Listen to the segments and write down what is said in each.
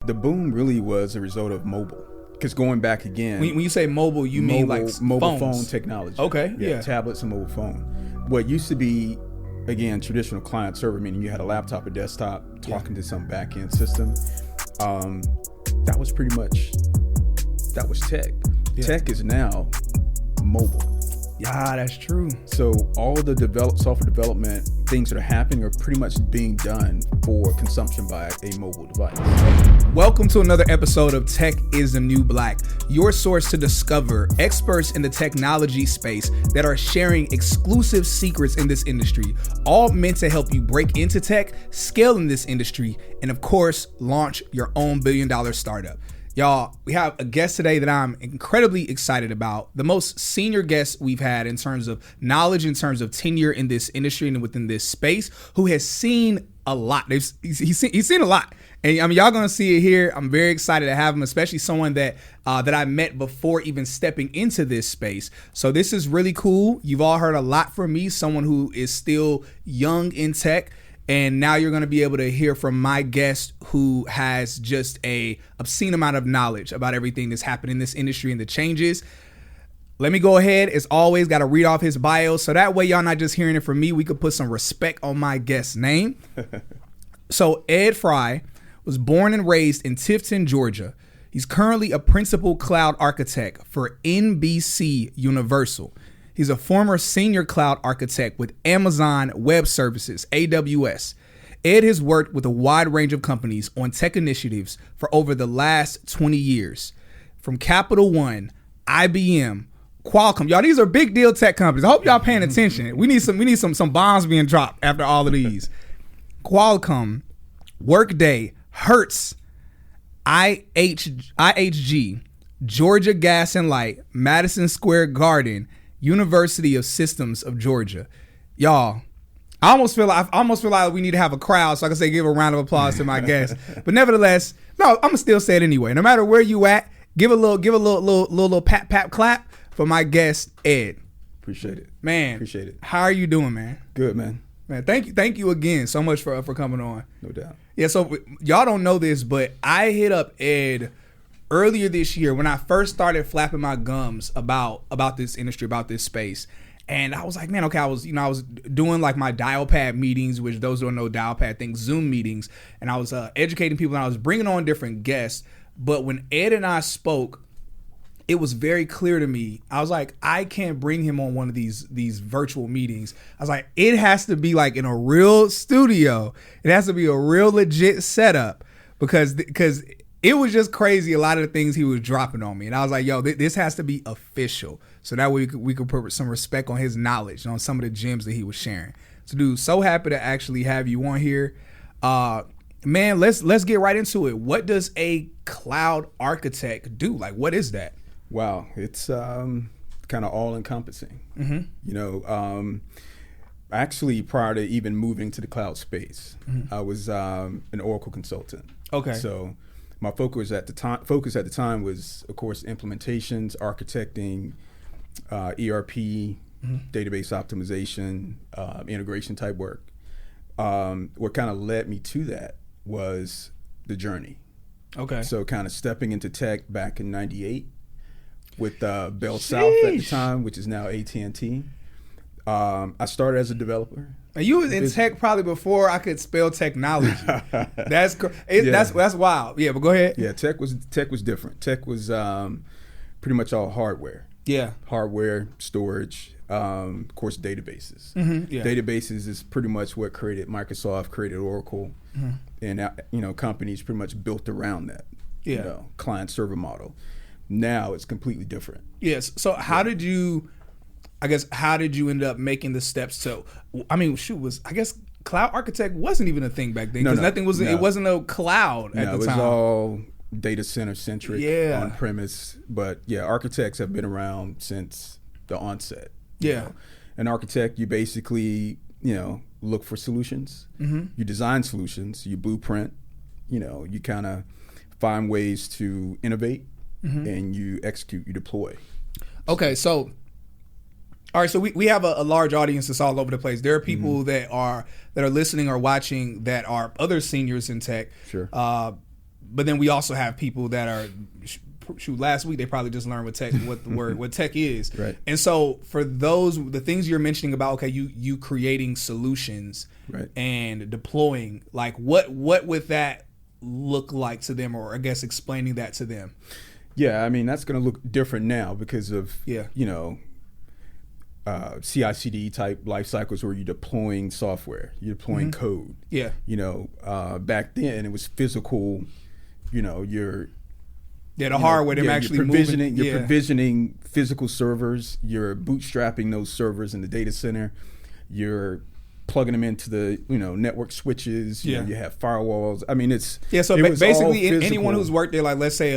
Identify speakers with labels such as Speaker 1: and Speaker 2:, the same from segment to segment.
Speaker 1: the boom really was a result of mobile. Because going back again,
Speaker 2: when you say mobile, you mean like
Speaker 1: mobile
Speaker 2: phones.
Speaker 1: phone technology.
Speaker 2: Okay, yeah.
Speaker 1: Tablets and mobile phone. What used to be, again, traditional client server, meaning you had a laptop or desktop talking to some back end system. That was tech. Yeah. Tech is now mobile.
Speaker 2: Yeah, that's true.
Speaker 1: So all the software development things that are happening are pretty much being done for consumption by a mobile device.
Speaker 2: Welcome to another episode of Tech is the New Black, your source to discover experts in the technology space that are sharing exclusive secrets in this industry, all meant to help you break into tech, scale in this industry, and of course, launch your own billion-dollar startup. Y'all, we have a guest today that I'm incredibly excited about. The most senior guest we've had in terms of knowledge, in terms of tenure in this industry and within this space, who has seen a lot. He's seen a lot. And I mean, y'all gonna see it here. I'm very excited to have him, especially someone that I met before even stepping into this space. So this is really cool. You've all heard a lot from me, someone who is still young in tech. And now you're going to be able to hear from my guest who has just a obscene amount of knowledge about everything that's happening in this industry and the changes. Let me go ahead. As always, got to read off his bio. So that way y'all not just hearing it from me. We could put some respect on my guest's name. So Ed Frye was born and raised in Tifton, Georgia. He's currently a principal cloud architect for NBC Universal. He's a former senior cloud architect with Amazon Web Services, AWS. Ed has worked with a wide range of companies on tech initiatives for over the last 20 years. From Capital One, IBM, Qualcomm. Y'all, these are big deal tech companies. I hope y'all paying attention. We need some bombs being dropped after all of these. Qualcomm, Workday, Hertz, IHG, Georgia Gas and Light, Madison Square Garden, University of Systems of Georgia. Y'all, I almost feel like we need to have a crowd so I can say give a round of applause to my guest. But nevertheless, no, I'm gonna still say it anyway. No matter where you at, give a little pat clap for my guest, Ed.
Speaker 1: Appreciate it.
Speaker 2: Man.
Speaker 1: Appreciate it.
Speaker 2: How are you doing, man?
Speaker 1: Good, man.
Speaker 2: Man, thank you again so much for coming on.
Speaker 1: No doubt.
Speaker 2: Yeah, so y'all don't know this, but I hit up Ed earlier this year when I first started flapping my gums about this industry, about this space. And I was like, man, okay, I was doing like my dial pad meetings, which those who don't know dial pad things, Zoom meetings. And I was educating people and I was bringing on different guests. But when Ed and I spoke, it was very clear to me. I was like, I can't bring him on one of these virtual meetings. I was like, it has to be like in a real studio. It has to be a real legit setup because it was just crazy, a lot of the things he was dropping on me. And I was like, yo, this has to be official. So that way we could put some respect on his knowledge and on some of the gems that he was sharing. So, dude, so happy to actually have you on here. Man, let's get right into it. What does a cloud architect do? Like, what is that?
Speaker 1: Wow, it's kind of all-encompassing.
Speaker 2: Mm-hmm.
Speaker 1: You know, actually, prior to even moving to the cloud space, I was an Oracle consultant.
Speaker 2: Okay.
Speaker 1: So my focus at the time was, of course, implementations, architecting, ERP, database optimization, integration type work. What kind of led me to that was the journey.
Speaker 2: Okay.
Speaker 1: So kind of stepping into tech back in '98 with Bell South at the time, which is now AT&T. I started as a developer.
Speaker 2: And you was in tech probably before I could spell technology. That's wild. Yeah, but go ahead.
Speaker 1: Yeah, tech was different. Tech was pretty much all hardware.
Speaker 2: Yeah.
Speaker 1: Hardware, storage, of course, databases.
Speaker 2: Mm-hmm, yeah.
Speaker 1: Databases is pretty much what created Microsoft, created Oracle, and companies pretty much built around that.
Speaker 2: Yeah.
Speaker 1: Client server model. Now it's completely different.
Speaker 2: Yes. So how did you end up making the steps to, I mean, cloud architect wasn't even a thing back then because it wasn't a cloud at the time.
Speaker 1: It was all data center centric, on premise. But yeah, architects have been around since the onset.
Speaker 2: Yeah.
Speaker 1: An architect, you basically, look for solutions.
Speaker 2: Mm-hmm.
Speaker 1: You design solutions, you blueprint, you kind of find ways to innovate. Mm-hmm. And you execute, you deploy.
Speaker 2: Okay, so all right, so we have a large audience that's all over the place. There are people that are listening or watching that are other seniors in tech.
Speaker 1: Sure.
Speaker 2: but then we also have people that are shoot. Last week they probably just learned what tech is.
Speaker 1: Right.
Speaker 2: And so for the things you're mentioning about, okay, you creating solutions,
Speaker 1: right,
Speaker 2: and deploying, like what would that look like to them, or I guess explaining that to them?
Speaker 1: Yeah, I mean, that's going to look different now because of, CI/CD type life cycles where you're deploying software, you're deploying code.
Speaker 2: Yeah.
Speaker 1: Back then it was physical, you're
Speaker 2: the hardware, them actually
Speaker 1: provisioning, you're provisioning physical servers, you're bootstrapping those servers in the data center, you're plugging them into the network switches, you have firewalls. I mean, it's
Speaker 2: so basically anyone who's worked there, like let's say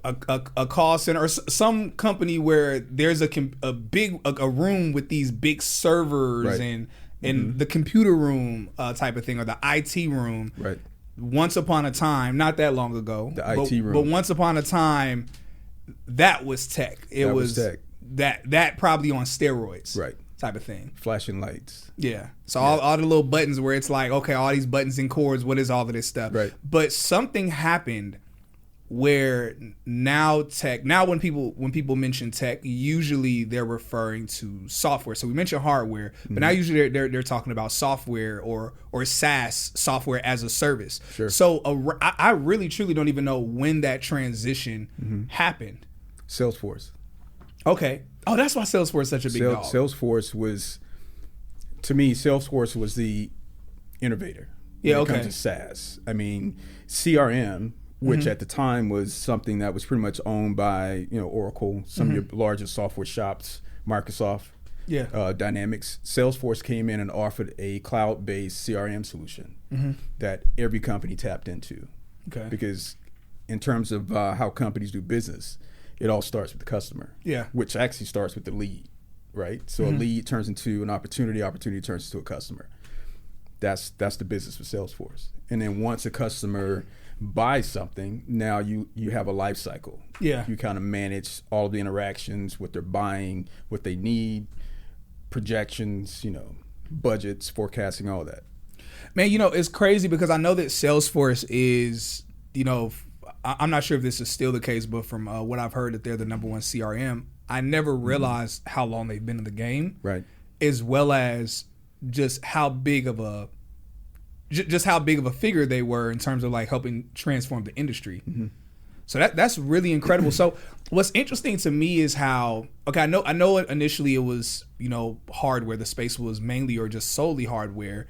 Speaker 2: a call center or some company where there's a big room with these big servers, and the computer room type of thing, or the IT room.
Speaker 1: Right.
Speaker 2: Once upon a time, not that long ago,
Speaker 1: IT room.
Speaker 2: But once upon a time, that was tech. It was tech. That probably on steroids.
Speaker 1: Right.
Speaker 2: Type of thing.
Speaker 1: Flashing lights.
Speaker 2: Yeah. So all the little buttons where it's like, okay, all these buttons and cords, what is all of this stuff?
Speaker 1: Right.
Speaker 2: But something happened where now when people mention tech, usually they're referring to software. So we mentioned hardware, but now usually they're talking about software or SaaS, software as a service.
Speaker 1: Sure.
Speaker 2: So I really truly don't even know when that transition happened.
Speaker 1: Salesforce.
Speaker 2: Okay. Oh, that's why Salesforce is such a big dog.
Speaker 1: Salesforce was, to me, was the innovator.
Speaker 2: Yeah,
Speaker 1: when it comes to SaaS. I mean, CRM, which at the time was something that was pretty much owned by Oracle, some of your largest software shops, Microsoft, Dynamics. Salesforce came in and offered a cloud-based CRM solution that every company tapped into.
Speaker 2: Okay.
Speaker 1: Because in terms of how companies do business, it all starts with the customer.
Speaker 2: Yeah.
Speaker 1: Which actually starts with the lead, right? So a lead turns into an opportunity turns into a customer. That's the business with Salesforce. And then once a customer buy something, now you have a life cycle.
Speaker 2: Yeah.
Speaker 1: You kind of manage all of the interactions, what they're buying, what they need, projections, budgets, forecasting, all that.
Speaker 2: Man, it's crazy because I know that Salesforce is, I'm not sure if this is still the case, but from what I've heard that they're the number one CRM, I never realized how long they've been in the game.
Speaker 1: Right.
Speaker 2: As well as just how big of a figure they were in terms of like helping transform the industry. So that's really incredible. So what's interesting to me is how, okay, I know initially it was, hardware, the space was mainly or just solely hardware,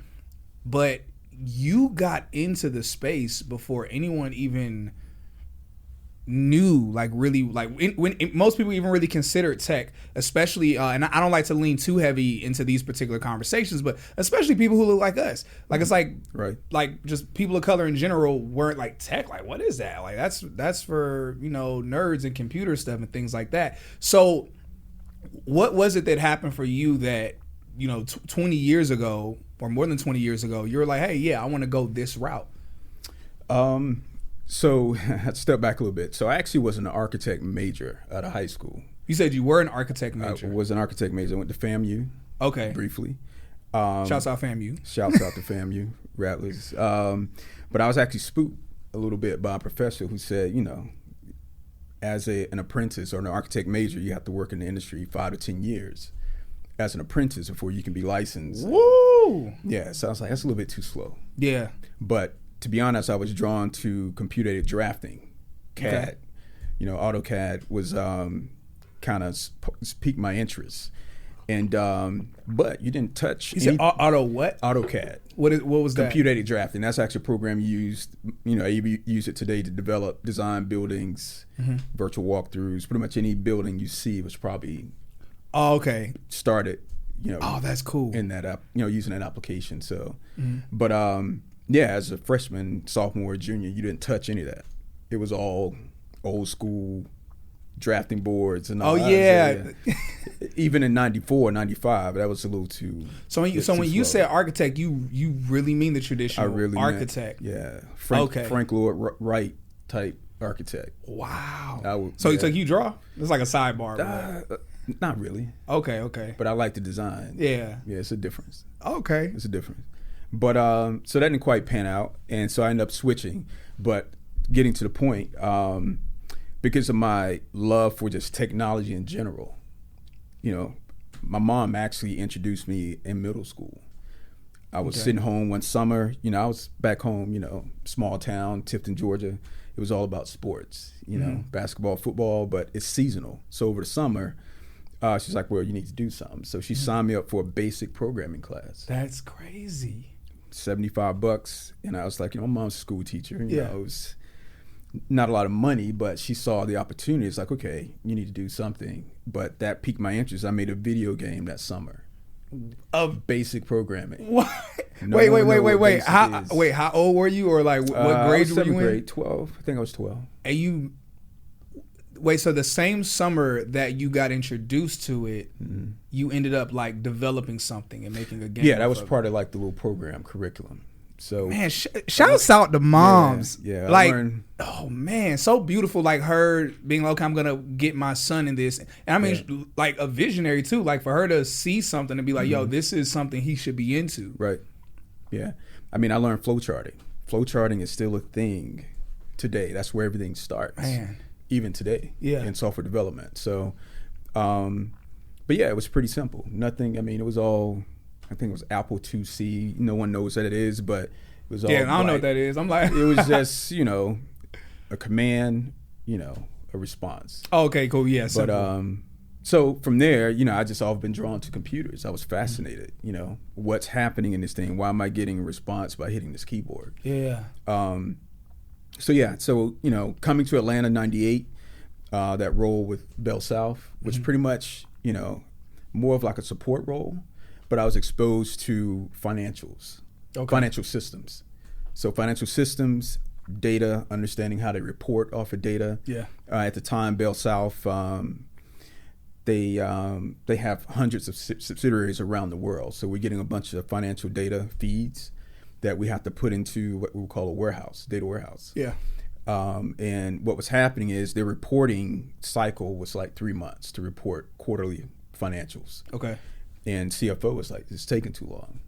Speaker 2: but you got into the space before anyone even knew, like really, like when most people even really considered tech, especially, and I don't like to lean too heavy into these particular conversations, but especially people who look like us. Like it's like,
Speaker 1: right,
Speaker 2: like just people of color in general weren't like tech. Like what is that? Like that's for nerds and computer stuff and things like that. So what was it that happened for you that 20 years ago or more than 20 years ago you were like, hey, yeah, I want to go this route?
Speaker 1: So let's step back a little bit. So I actually was an architect major out of high school.
Speaker 2: You said you were an architect major.
Speaker 1: I was an architect major. I went to FAMU.
Speaker 2: Okay.
Speaker 1: Briefly.
Speaker 2: Shouts out FAMU.
Speaker 1: Shouts out to FAMU, Rattlers. But I was actually spooked a little bit by a professor who said, as an apprentice or an architect major, you have to work in the industry 5 to 10 years as an apprentice before you can be licensed.
Speaker 2: Woo!
Speaker 1: Yeah, so I was like, that's a little bit too slow.
Speaker 2: Yeah.
Speaker 1: But to be honest, I was drawn to computer-aided drafting, CAD.
Speaker 2: Okay.
Speaker 1: AutoCAD was kind of piqued my interest. And but you didn't touch.
Speaker 2: You said auto what?
Speaker 1: AutoCAD.
Speaker 2: What was that?
Speaker 1: Computer-aided drafting. That's actually a program used. You use it today to design buildings, virtual walkthroughs. Pretty much any building you see was probably.
Speaker 2: Oh, okay.
Speaker 1: Started.
Speaker 2: Oh, that's cool.
Speaker 1: In that app, using that application. So, but yeah, as a freshman, sophomore, junior, you didn't touch any of that. It was all old school drafting boards and all that.
Speaker 2: Oh, yeah.
Speaker 1: Even in 94, 95, that was a little too.
Speaker 2: So when you said architect, you really mean the traditional architect?
Speaker 1: Yeah. Frank Lloyd Wright type architect.
Speaker 2: Wow. So you draw? It's like a sidebar.
Speaker 1: Not really.
Speaker 2: Okay.
Speaker 1: But I like the design.
Speaker 2: Yeah.
Speaker 1: Yeah, it's a difference.
Speaker 2: Okay.
Speaker 1: It's a difference. But so that didn't quite pan out, and so I ended up switching. But getting to the point, because of my love for just technology in general, my mom actually introduced me in middle school. I was sitting home one summer, I was back home, small town, Tifton, Georgia. It was all about sports, basketball, football, but it's seasonal. So over the summer, she's like, well, you need to do something. So she signed me up for a basic programming class.
Speaker 2: That's crazy.
Speaker 1: $75. And I was like, my mom's a school teacher. It was not a lot of money, but she saw the opportunity. It's like, okay, you need to do something. But that piqued my interest. I made a video game that summer of basic programming.
Speaker 2: What? Wait. How old were you, or like what grade were you in?
Speaker 1: Grade 12. I think I was 12.
Speaker 2: And so the same summer that you got introduced to it, you ended up like developing something and making a game.
Speaker 1: Yeah, that was part of like the little program curriculum. So
Speaker 2: man, shouts out to moms.
Speaker 1: Yeah,
Speaker 2: like, oh man, so beautiful. Like her being like, okay, I'm gonna get my son in this, and I mean, like a visionary too. Like for her to see something and be like, yo, this is something he should be into.
Speaker 1: Right. Yeah. I mean, I learned flow charting. Flow charting is still a thing today. That's where everything starts. Man. Even today. Yeah. In software development. So, but yeah, it was pretty simple. Nothing. I mean, it was all. I think it was Apple IIc. No one knows what it is, but it was all.
Speaker 2: Yeah, I don't know what that is. I'm like,
Speaker 1: it was just a command, a response.
Speaker 2: Oh, okay, cool. Yeah.
Speaker 1: But so from there, I just always been drawn to computers. I was fascinated. What's happening in this thing? Why am I getting a response by hitting this keyboard?
Speaker 2: Yeah.
Speaker 1: So coming to Atlanta '98, that role with Bell South was pretty much more of like a support role. But I was exposed to financials, financial systems. So financial systems, data, understanding how they report off of data.
Speaker 2: Yeah.
Speaker 1: At the time, Bell South, they have hundreds of subsidiaries around the world. So we're getting a bunch of financial data feeds that we have to put into what we call a warehouse, data warehouse.
Speaker 2: Yeah.
Speaker 1: And what was happening is their reporting cycle was like 3 months to report quarterly financials.
Speaker 2: Okay.
Speaker 1: And CFO was like, it's taking too long.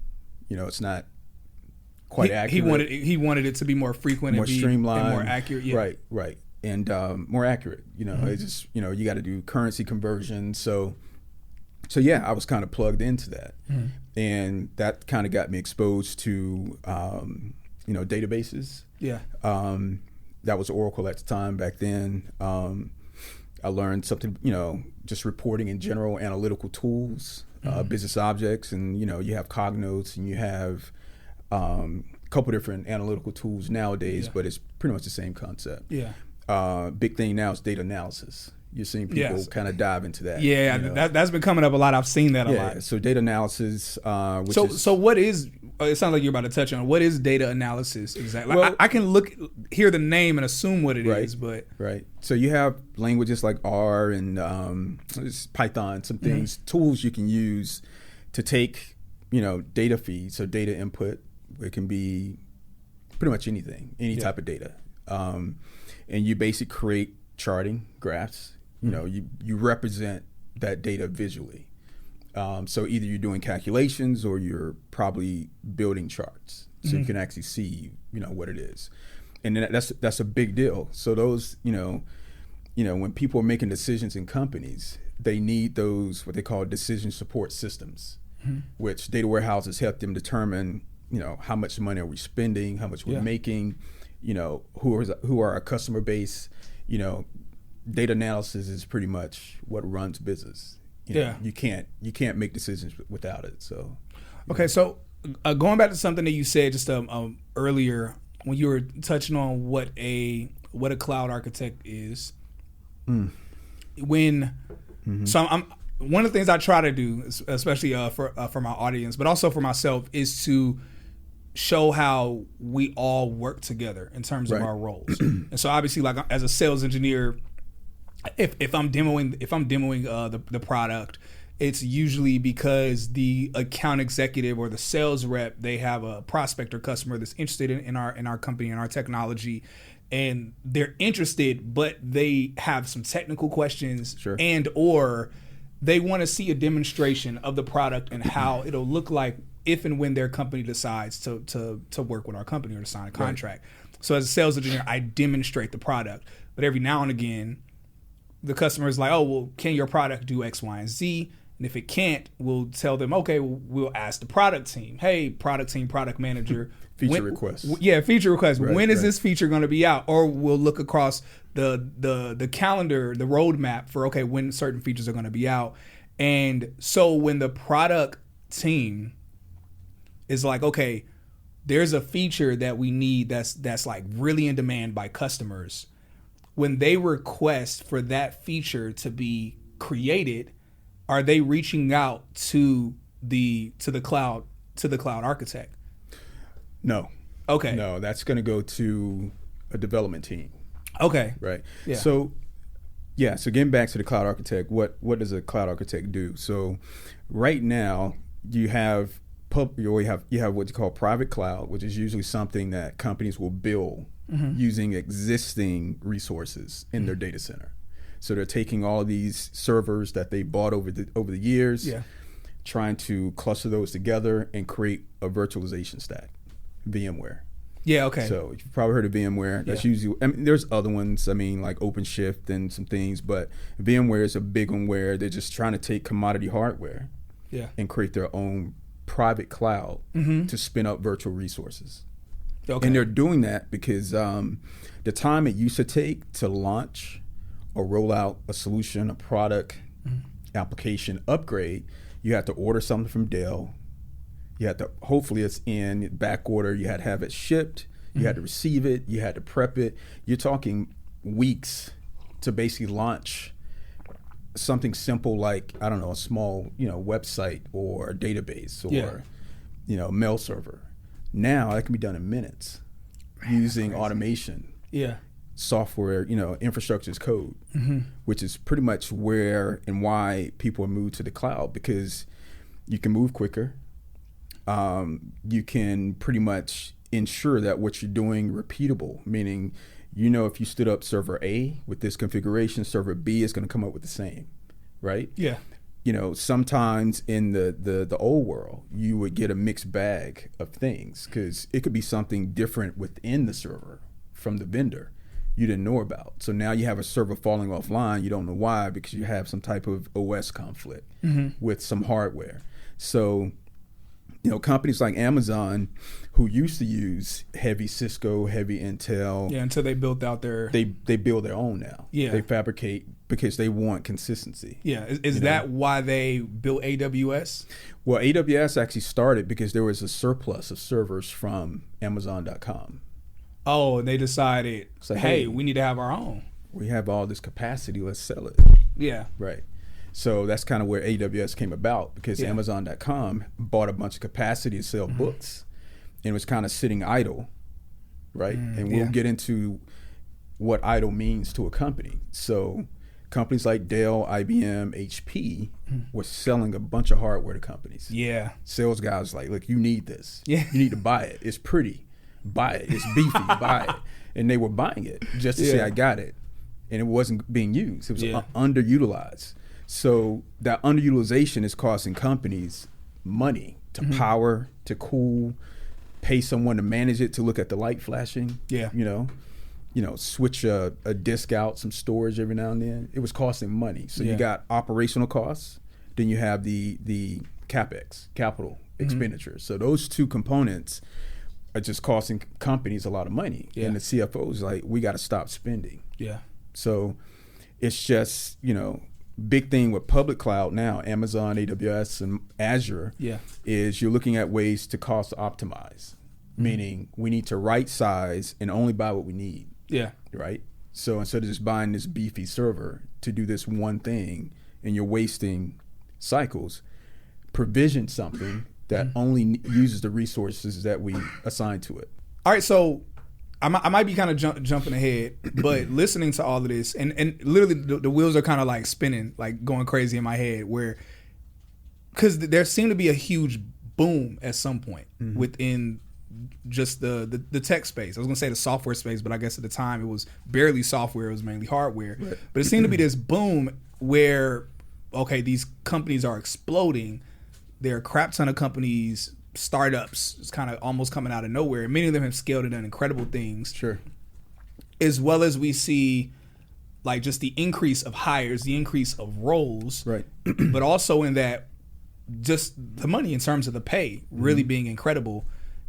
Speaker 1: It's not quite accurate.
Speaker 2: He wanted it to be more frequent,
Speaker 1: more streamlined,
Speaker 2: and more accurate. Yeah.
Speaker 1: Right, and more accurate. It's just you got to do currency conversion. So yeah, I was kind of plugged into that, and that kind of got me exposed to databases.
Speaker 2: Yeah.
Speaker 1: That was Oracle at the time. Back then, I learned something. Just reporting in general, analytical tools. Business objects, and you have Cognotes, and you have a couple different analytical tools nowadays, but it's pretty much the same concept.
Speaker 2: Yeah.
Speaker 1: Big thing now is data analysis. You're seeing people kind of dive into that.
Speaker 2: Yeah, that's been coming up a lot. I've seen that a lot.
Speaker 1: So data analysis.
Speaker 2: So what is? It sounds like you're about to touch on what is data analysis exactly. Well, I can hear the name and assume what it is, but
Speaker 1: right. So you have languages like R and Python, some things, tools you can use to take data feeds, so data input. It can be pretty much anything, any type of data, and you basically create charting graphs. You represent that data visually. So either you're doing calculations or you're probably building charts, so you can actually see, what it is, and then that's a big deal. So those, when people are making decisions in companies, they need those what they call decision support systems, which data warehouses help them determine, how much money are we spending, how much we're making, who are our customer base, Data analysis is pretty much what runs business. You can't make decisions without it. So,
Speaker 2: okay. So going back to something that you said just earlier when you were touching on what a cloud architect is. So I'm one of the things I try to do, especially for my audience, but also for myself, is to show how we all work together in terms of our roles. And so obviously, like as a sales engineer, if I'm demoing the product, it's usually because the account executive or the sales rep, they have a prospect or customer that's interested in our company and our technology, and they're interested, but they have some technical questions, and or they want to see a demonstration of the product and how it'll look like if and when their company decides to work with our company or to sign a contract. So as a sales engineer, I demonstrate the product. But every now and again, the customer is like, oh, well, can your product do X, Y, and Z? And if it can't, we'll tell them, okay, we'll ask the product team. Hey, product team, product manager.
Speaker 1: Feature requests.
Speaker 2: Yeah, feature requests.
Speaker 1: Right,
Speaker 2: when is this feature going to be out? Or we'll look across the calendar, the roadmap for, okay, when certain features are going to be out. And so when the product team is like, okay, there's a feature that we need that's like really in demand by customers. When they request for that feature to be created, are they reaching out to the cloud architect?
Speaker 1: No.
Speaker 2: Okay.
Speaker 1: No, that's going to go to a development team.
Speaker 2: Okay.
Speaker 1: Right.
Speaker 2: Yeah.
Speaker 1: So getting back to the cloud architect, what does a cloud architect do? So right now you have what you call private cloud, which is usually something that companies will build using existing resources in their data center. So they're taking all these servers that they bought over the years, trying to cluster those together and create a virtualization stack, VMware.
Speaker 2: Yeah, okay.
Speaker 1: So you've probably heard of VMware. That's usually, I mean, there's other ones, I mean, like OpenShift and some things, but VMware is a big one where they're just trying to take commodity hardware and create their own private cloud to spin up virtual resources. Okay. And they're doing that because the time it used to take to launch or roll out a solution, a product, application upgrade, you had to order something from Dell. You had to, hopefully it's in back order. You had to have it shipped. You had to receive it. You had to prep it. You're talking weeks to basically launch something simple like, I don't know, a small, website or a database or, mail server. Now that can be done in minutes using automation.
Speaker 2: Yeah.
Speaker 1: Software, infrastructure as code, which is pretty much where and why people are moved to the cloud, because you can move quicker. You can pretty much ensure that what you're doing repeatable, meaning, if you stood up server A with this configuration, server B is going to come up with the same, right?
Speaker 2: Yeah.
Speaker 1: Sometimes in the old world, you would get a mixed bag of things because it could be something different within the server from the vendor you didn't know about. So now you have a server falling offline. You don't know why, because you have some type of OS conflict with some hardware. So, companies like Amazon, who used to use heavy Cisco, heavy Intel.
Speaker 2: Yeah, until they built out their...
Speaker 1: They build their own now.
Speaker 2: Yeah.
Speaker 1: They fabricate because they want consistency.
Speaker 2: Yeah. Is that why they built AWS?
Speaker 1: Well, AWS actually started because there was a surplus of servers from Amazon.com.
Speaker 2: Oh, and they decided, hey, we need to have our own.
Speaker 1: We have all this capacity, let's sell it.
Speaker 2: Yeah.
Speaker 1: Right. So that's kind of where AWS came about, because Amazon.com bought a bunch of capacity to sell books and was kind of sitting idle, right? And we'll get into what idle means to a company. So companies like Dell, IBM, HP were selling a bunch of hardware to companies.
Speaker 2: Yeah.
Speaker 1: Sales guys like, look, you need this.
Speaker 2: Yeah.
Speaker 1: You need to buy it. It's pretty. Buy it. It's beefy. Buy it. And they were buying it just to say, I got it. And it wasn't being used. It was underutilized. So that underutilization is costing companies money to power, to cool, pay someone to manage it, to look at the light flashing. Yeah. Switch a disk out, some storage every now and then. It was costing money. So you got operational costs, then you have the CapEx, capital expenditures. So those two components are just costing companies a lot of money. Yeah. And the CFO is like, we got to stop spending. Yeah. So it's just, big thing with public cloud now, Amazon, AWS, and Azure, is you're looking at ways to cost optimize, meaning we need to right size and only buy what we need. Yeah. Right? So instead of just buying this beefy server to do this one thing and you're wasting cycles, provision something that only uses the resources that we assign to it.
Speaker 2: All right, so I might be kind of jumping ahead, but listening to all of this, and literally the wheels are kind of like spinning, like going crazy in my head, because there seemed to be a huge boom at some point within just the tech space. I was going to say the software space, but I guess at the time it was barely software, it was mainly hardware. Right. But it seemed to be this boom where, okay, these companies are exploding. There are a crap ton of companies startups is kind of almost coming out of nowhere. Many of them have scaled and done incredible things.
Speaker 1: Sure.
Speaker 2: As well as we see like just the increase of hires, the increase of roles,
Speaker 1: Right.
Speaker 2: but also in that just the money in terms of the pay really being incredible.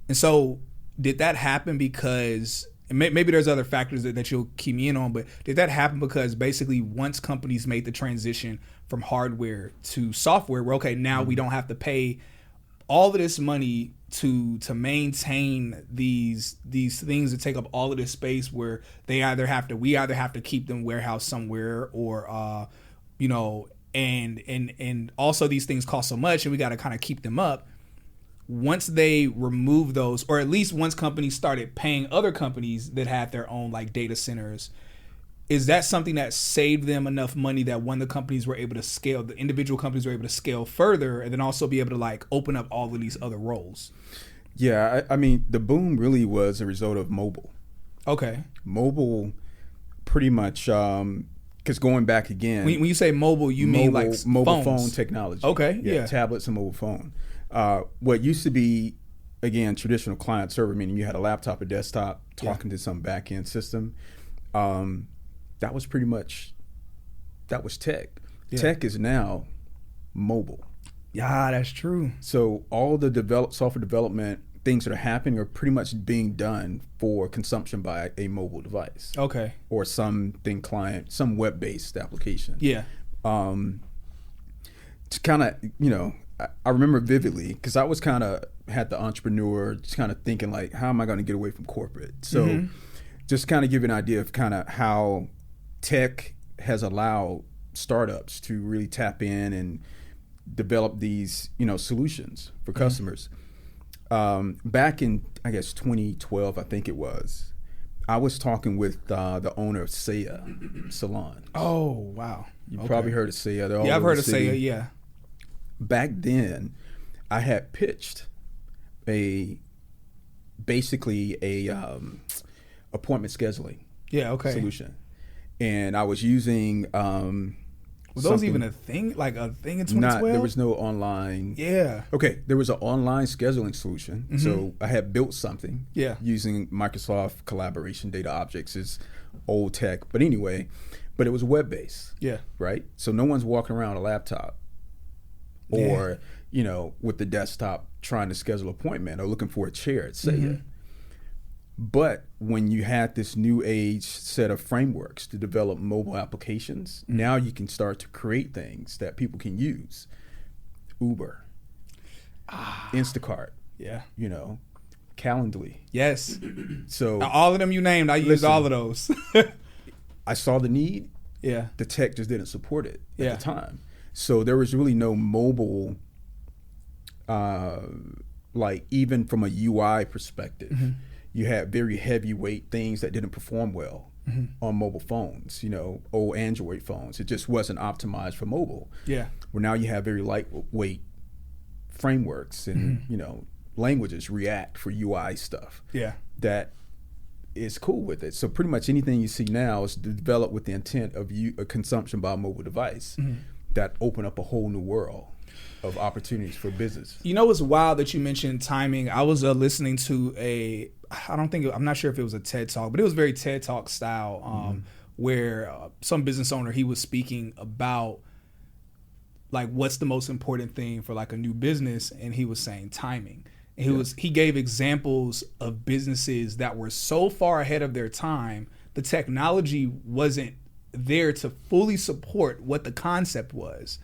Speaker 2: And so did that happen because, and maybe there's other factors that you'll key me in on, but did that happen because basically once companies made the transition from hardware to software, where okay, now we don't have to pay all of this money to maintain these things that take up all of this space, where we either have to keep them warehoused somewhere, or you know, and also these things cost so much and we got to kind of keep them up. Once they remove those, or at least once companies started paying other companies that had their own like data centers, is that something that saved them enough money that when the companies were able to scale, the individual companies were able to scale further and then also be able to like open up all of these other roles?
Speaker 1: Yeah, I mean, the boom really was a result of mobile.
Speaker 2: Okay.
Speaker 1: Mobile pretty much, because going back again.
Speaker 2: When you say mobile, you mean like
Speaker 1: mobile
Speaker 2: phones.
Speaker 1: phone technology.
Speaker 2: Okay, yeah.
Speaker 1: Tablets and mobile phone. What used to be, again, traditional client server, meaning you had a laptop or desktop talking to some back end system. That was pretty much, that was tech. Yeah. Tech is now mobile.
Speaker 2: Yeah, that's true.
Speaker 1: So all the software development things that are happening are pretty much being done for consumption by a mobile device.
Speaker 2: Okay.
Speaker 1: Or some web-based application.
Speaker 2: Yeah.
Speaker 1: To kind of, you know, I remember vividly because I was kind of had the entrepreneur just kind of thinking like, how am I going to get away from corporate? So just kind of give you an idea of kind of how tech has allowed startups to really tap in and develop these, you know, solutions for customers. Back in, I guess, 2012, I think it was, I was talking with the owner of Saya Salon.
Speaker 2: Oh, wow.
Speaker 1: You probably heard of Saya.
Speaker 2: Yeah, I've heard of Saya, yeah.
Speaker 1: Back then, I had pitched basically a appointment scheduling solution. And I was using
Speaker 2: were those even a thing? Like a thing in 2012?
Speaker 1: There was no online.
Speaker 2: Yeah.
Speaker 1: Okay, there was an online scheduling solution. So I had built something using Microsoft Collaboration Data Objects. Is old tech. But anyway, but it was web-based. Yeah. Right? So no one's walking around a laptop or, you know, with the desktop trying to schedule an appointment or looking for a chair at Saya. But when you had this new age set of frameworks to develop mobile applications, now you can start to create things that people can use. Uber, Instacart, you know, Calendly.
Speaker 2: Yes.
Speaker 1: So
Speaker 2: now, all of them you named, I used all of those.
Speaker 1: I saw the need.
Speaker 2: Yeah.
Speaker 1: The tech just didn't support it at the time. So there was really no mobile, like even from a UI perspective. You had very heavyweight things that didn't perform well on mobile phones, you know, old Android phones. It just wasn't optimized for mobile. Yeah. Where now you have very lightweight frameworks and, you know, languages, React for UI stuff. Yeah. That is cool with it. So pretty much anything you see now is developed with the intent of consumption by a mobile device that open up a whole new world of opportunities for business.
Speaker 2: You know, it's wild that you mentioned timing. I was listening to I'm not sure if it was a TED Talk, but it was very TED Talk style, where some business owner, he was speaking about like what's the most important thing for like a new business, and he was saying timing. And he gave examples of businesses that were so far ahead of their time, the technology wasn't there to fully support what the concept was.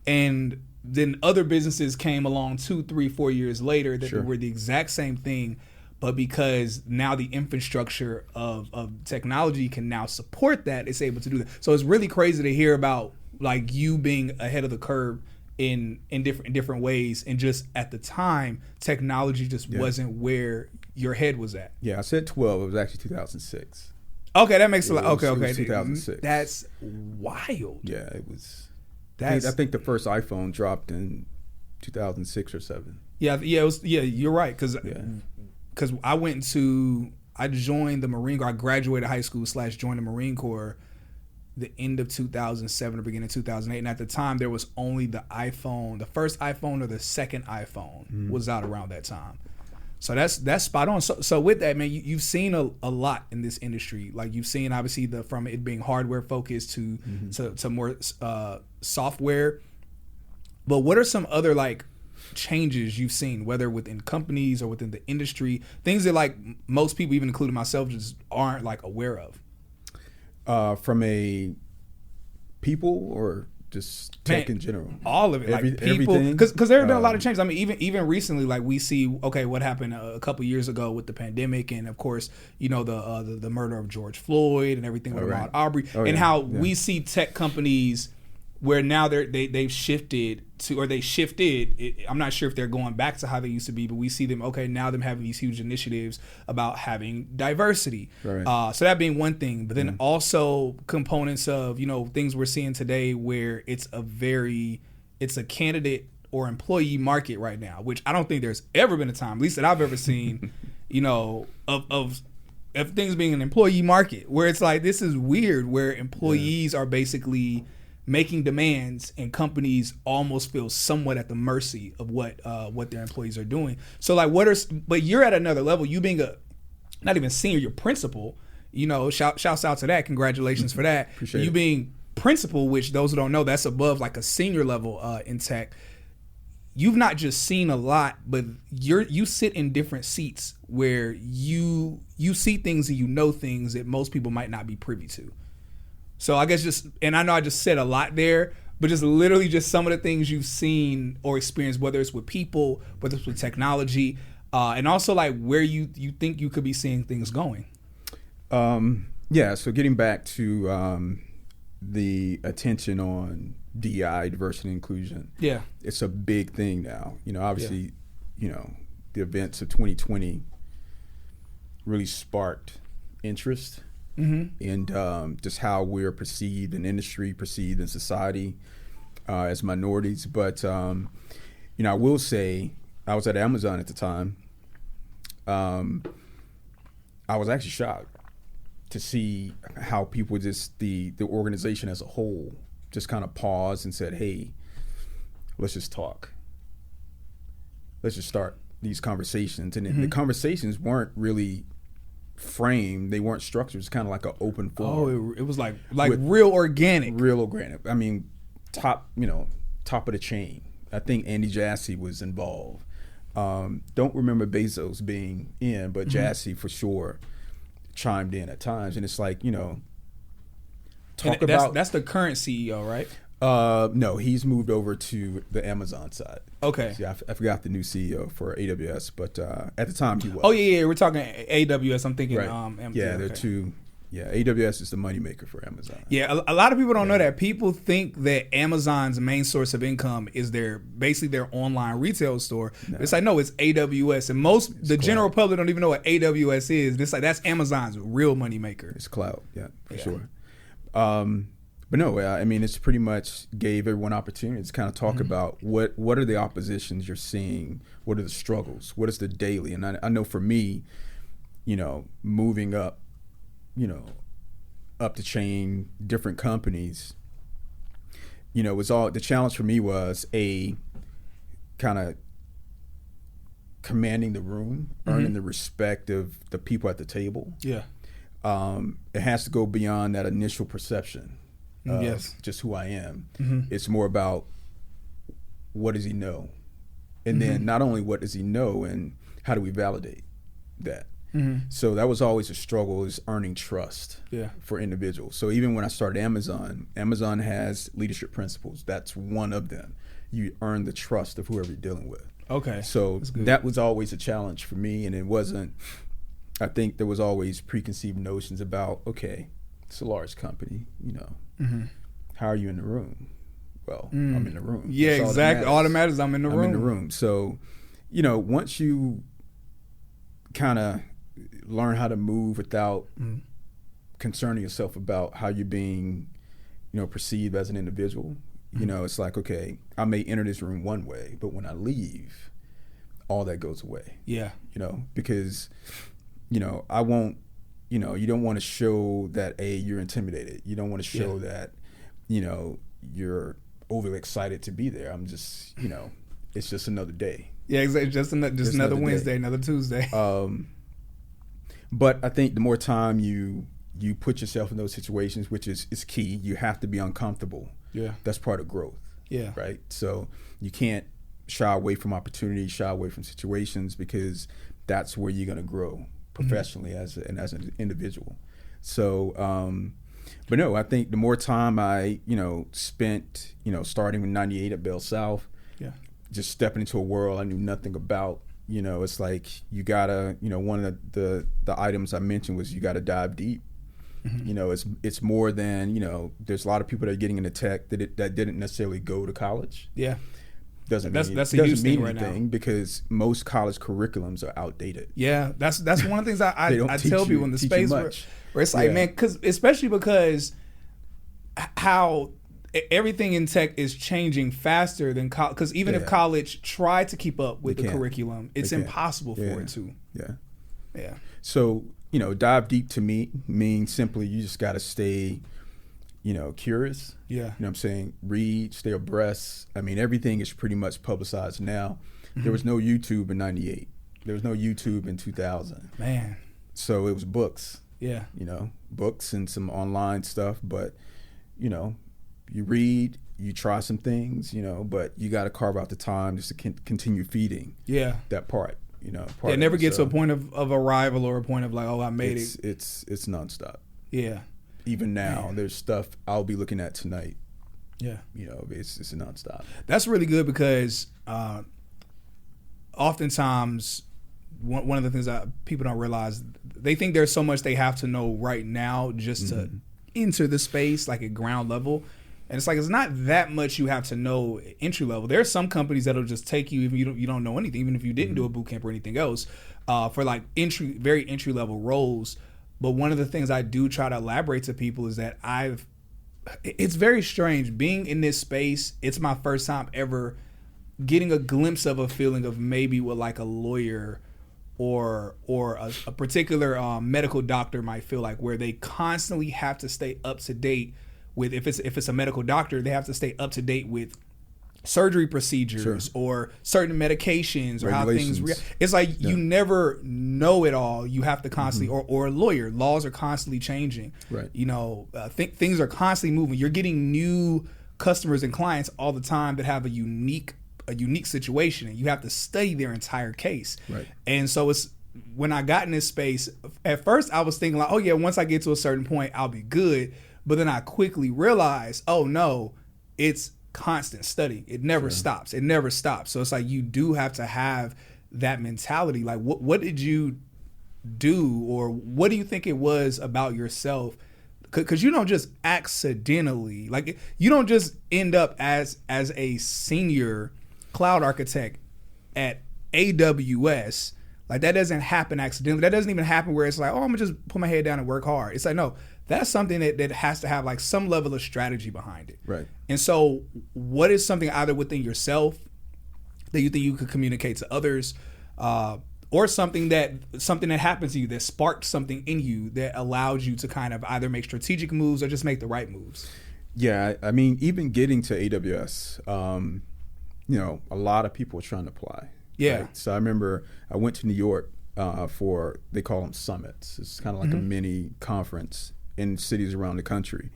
Speaker 2: And then other businesses came along 2, 3, 4 years later that were the exact same thing, but because now the infrastructure of technology can now support that, it's able to do that. So it's really crazy to hear about like you being ahead of the curve in different ways, and just at the time technology just wasn't where your head was at.
Speaker 1: Yeah, I said 12. It was actually 2006.
Speaker 2: Okay, that makes a lot. Okay,
Speaker 1: it was 2006.
Speaker 2: That's wild.
Speaker 1: Yeah, it was. I think the first iPhone dropped in 2006 or 7.
Speaker 2: Yeah, it was. Yeah, you're right. Because I joined the Marine Corps. I graduated high school / joined the Marine Corps the end of 2007 or beginning of 2008. And at the time, there was only the iPhone. The first iPhone or the second iPhone was out around that time. So that's spot on. So with that, man, you've seen a lot in this industry. Like you've seen obviously from it being hardware focused to more software. But what are some other like changes you've seen, whether within companies or within the industry, things that like most people, even including myself, just aren't like aware of?
Speaker 1: From a people or just tech in general?
Speaker 2: All of it, like people, because there have been a lot of changes. I mean, even recently, like we see, okay, what happened a couple years ago with the pandemic, and of course, you know, the murder of George Floyd and everything with Ahmaud Arbery, and how we see tech companies where now they've shifted to, or they shifted. I'm not sure if they're going back to how they used to be, but we see them, okay, now them having these huge initiatives about having diversity. Right. So that being one thing, but then also components of, you know, things we're seeing today where it's a candidate or employee market right now, which I don't think there's ever been a time, at least that I've ever seen, you know, of things being an employee market where it's like, this is weird, where employees are basically making demands and companies almost feel somewhat at the mercy of what their employees are doing. So like but you're at another level, you being not even senior, you're principal, you know, shouts out to that. Congratulations for that. Appreciate you being principal, which those who don't know, that's above like a senior level in tech. You've not just seen a lot, but you sit in different seats where you see things and you know things that most people might not be privy to. So I guess and I know I just said a lot there, but just literally just some of the things you've seen or experienced, whether it's with people, whether it's with technology, and also like where you think you could be seeing things going.
Speaker 1: So getting back to the attention on DEI, diversity and inclusion. Yeah. It's a big thing now. You know, obviously, you know, the events of 2020 really sparked interest. And just how we're perceived in industry, perceived in society as minorities. But, you know, I will say I was at Amazon at the time. I was actually shocked to see how people just, the organization as a whole, just kind of paused and said, hey, let's just talk. Let's just start these conversations. And the conversations weren't really framed, they weren't structured. It's kind of like an open forum.
Speaker 2: It was like real organic.
Speaker 1: I mean, top of the chain. I think Andy Jassy was involved. Don't remember Bezos being in, but Jassy for sure chimed in at times. And it's like, you know,
Speaker 2: that's the current CEO, right?
Speaker 1: No, he's moved over to the Amazon side.
Speaker 2: Okay.
Speaker 1: See, I forgot the new CEO for AWS, but at the time he was.
Speaker 2: Oh yeah, we're talking AWS. I'm thinking.
Speaker 1: Right. They're two. Yeah, AWS is the moneymaker for Amazon.
Speaker 2: Yeah, a lot of people don't know that. People think that Amazon's main source of income is basically their online retail store. No. It's like, no, it's AWS, and the general public don't even know what AWS is. It's like, that's Amazon's real moneymaker.
Speaker 1: It's cloud, for sure. But no, I mean, it's pretty much gave everyone opportunity to kind of talk about what are the oppositions you're seeing, what are the struggles, what is the daily. And I know for me, you know, moving up, you know, up the chain, different companies, you know, the challenge for me was kind of commanding the room, earning the respect of the people at the table. Yeah. It has to go beyond that initial perception. Just who I am. It's more about what does he know, and then not only what does he know, and how do we validate that. So that was always a struggle, is earning trust for individuals. So even when I started Amazon has leadership principles. That's one of them. You earn the trust of whoever you're dealing with. Okay. So that was always a challenge for me, and it wasn't. I think there was always preconceived notions about, okay, it's a large company, you know. How are you in the room? Well, I'm in the room.
Speaker 2: Yeah, exactly. All that matters, I'm in the room.
Speaker 1: I'm in the room. So, you know, once you kind of learn how to move without concerning yourself about how you're being, you know, perceived as an individual, you know, it's like, okay, I may enter this room one way, but when I leave, all that goes away. Yeah. You know, because, you know, I won't you know, you don't want to show that you're intimidated. You don't want to show that, you know, you're overly excited to be there. I'm just, you know, it's just another day.
Speaker 2: Yeah, exactly. Just another Wednesday, another Tuesday.
Speaker 1: But I think the more time you put yourself in those situations, which is key, you have to be uncomfortable.
Speaker 2: Yeah.
Speaker 1: That's part of growth.
Speaker 2: Yeah.
Speaker 1: Right. So you can't shy away from opportunities, shy away from situations, because that's where you're going to grow professionally as an individual. So, but no, I think the more time I, you know, spent, you know, starting with 98 at Bell South, just stepping into a world I knew nothing about, you know, it's like you gotta, you know, one of the items I mentioned was you gotta dive deep. You know, it's more than, you know, there's a lot of people that are getting into tech that didn't necessarily go to college.
Speaker 2: Yeah.
Speaker 1: Doesn't mean anything because most college curriculums are outdated.
Speaker 2: Yeah, that's one of the things I tell people in the space where it's like, man, especially because how everything in tech is changing faster than college. Because even if college tried to keep up with the curriculum, it's impossible for it to. Yeah. So, you know, dive deep to me means simply you just got to stay, you know, curious. Yeah. You know what I'm saying? Read, stay abreast. I mean, everything is pretty much publicized now. There was no YouTube in 98. There was no YouTube in 2000. Man. So it was books. Yeah. You know, books and some online stuff. But, you know, you read, you try some things, you know, but you got to carve out the time just to continue feeding that part. You know, it never gets to a point of arrival or a point of like, oh, I made it.
Speaker 1: It's nonstop.
Speaker 2: Yeah.
Speaker 1: Even now, there's stuff I'll be looking at tonight. Yeah. You know, it's nonstop.
Speaker 2: That's really good because oftentimes one of the things that people don't realize, they think there's so much they have to know right now just to enter the space, like at ground level. And it's like, it's not that much you have to know entry level. There are some companies that'll just take you even you don't know anything, even if you didn't do a boot camp or anything else, for like very entry level roles. But one of the things I do try to elaborate to people is that it's very strange being in this space. It's my first time ever getting a glimpse of a feeling of maybe what like a lawyer or a particular medical doctor might feel like, where they constantly have to stay up to date with, if it's a medical doctor, they have to stay up to date with surgery procedures or certain medications or how things it's like you never know it all. You have to constantly or a lawyer, laws are constantly changing, right? You know, things are constantly moving. You're getting new customers and clients all the time that have a unique situation, and you have to study their entire case, right? And so it's, when I got in this space, at first I was thinking like, oh yeah, once I get to a certain point I'll be good. But then I quickly realized, oh no, it's constant study. It never stops. It never stops. So it's like you do have to have that mentality. Like what did you do, or what do you think it was about yourself? Because you don't just accidentally, like you don't just end up as a senior cloud architect at AWS. Like that doesn't happen accidentally. That doesn't even happen where it's like, oh, I'm gonna just put my head down and work hard. It's like, no, that's something that has to have like some level of strategy behind it. Right. And so what is something either within yourself that you think you could communicate to others, or something that happened to you that sparked something in you that allowed you to kind of either make strategic moves or just make the right moves? Yeah,
Speaker 1: I mean, even getting to AWS, you know, a lot of people were trying to apply. Yeah. Right? So I remember I went to New York for, they call them summits. It's kind of like a mini conference in cities around the country.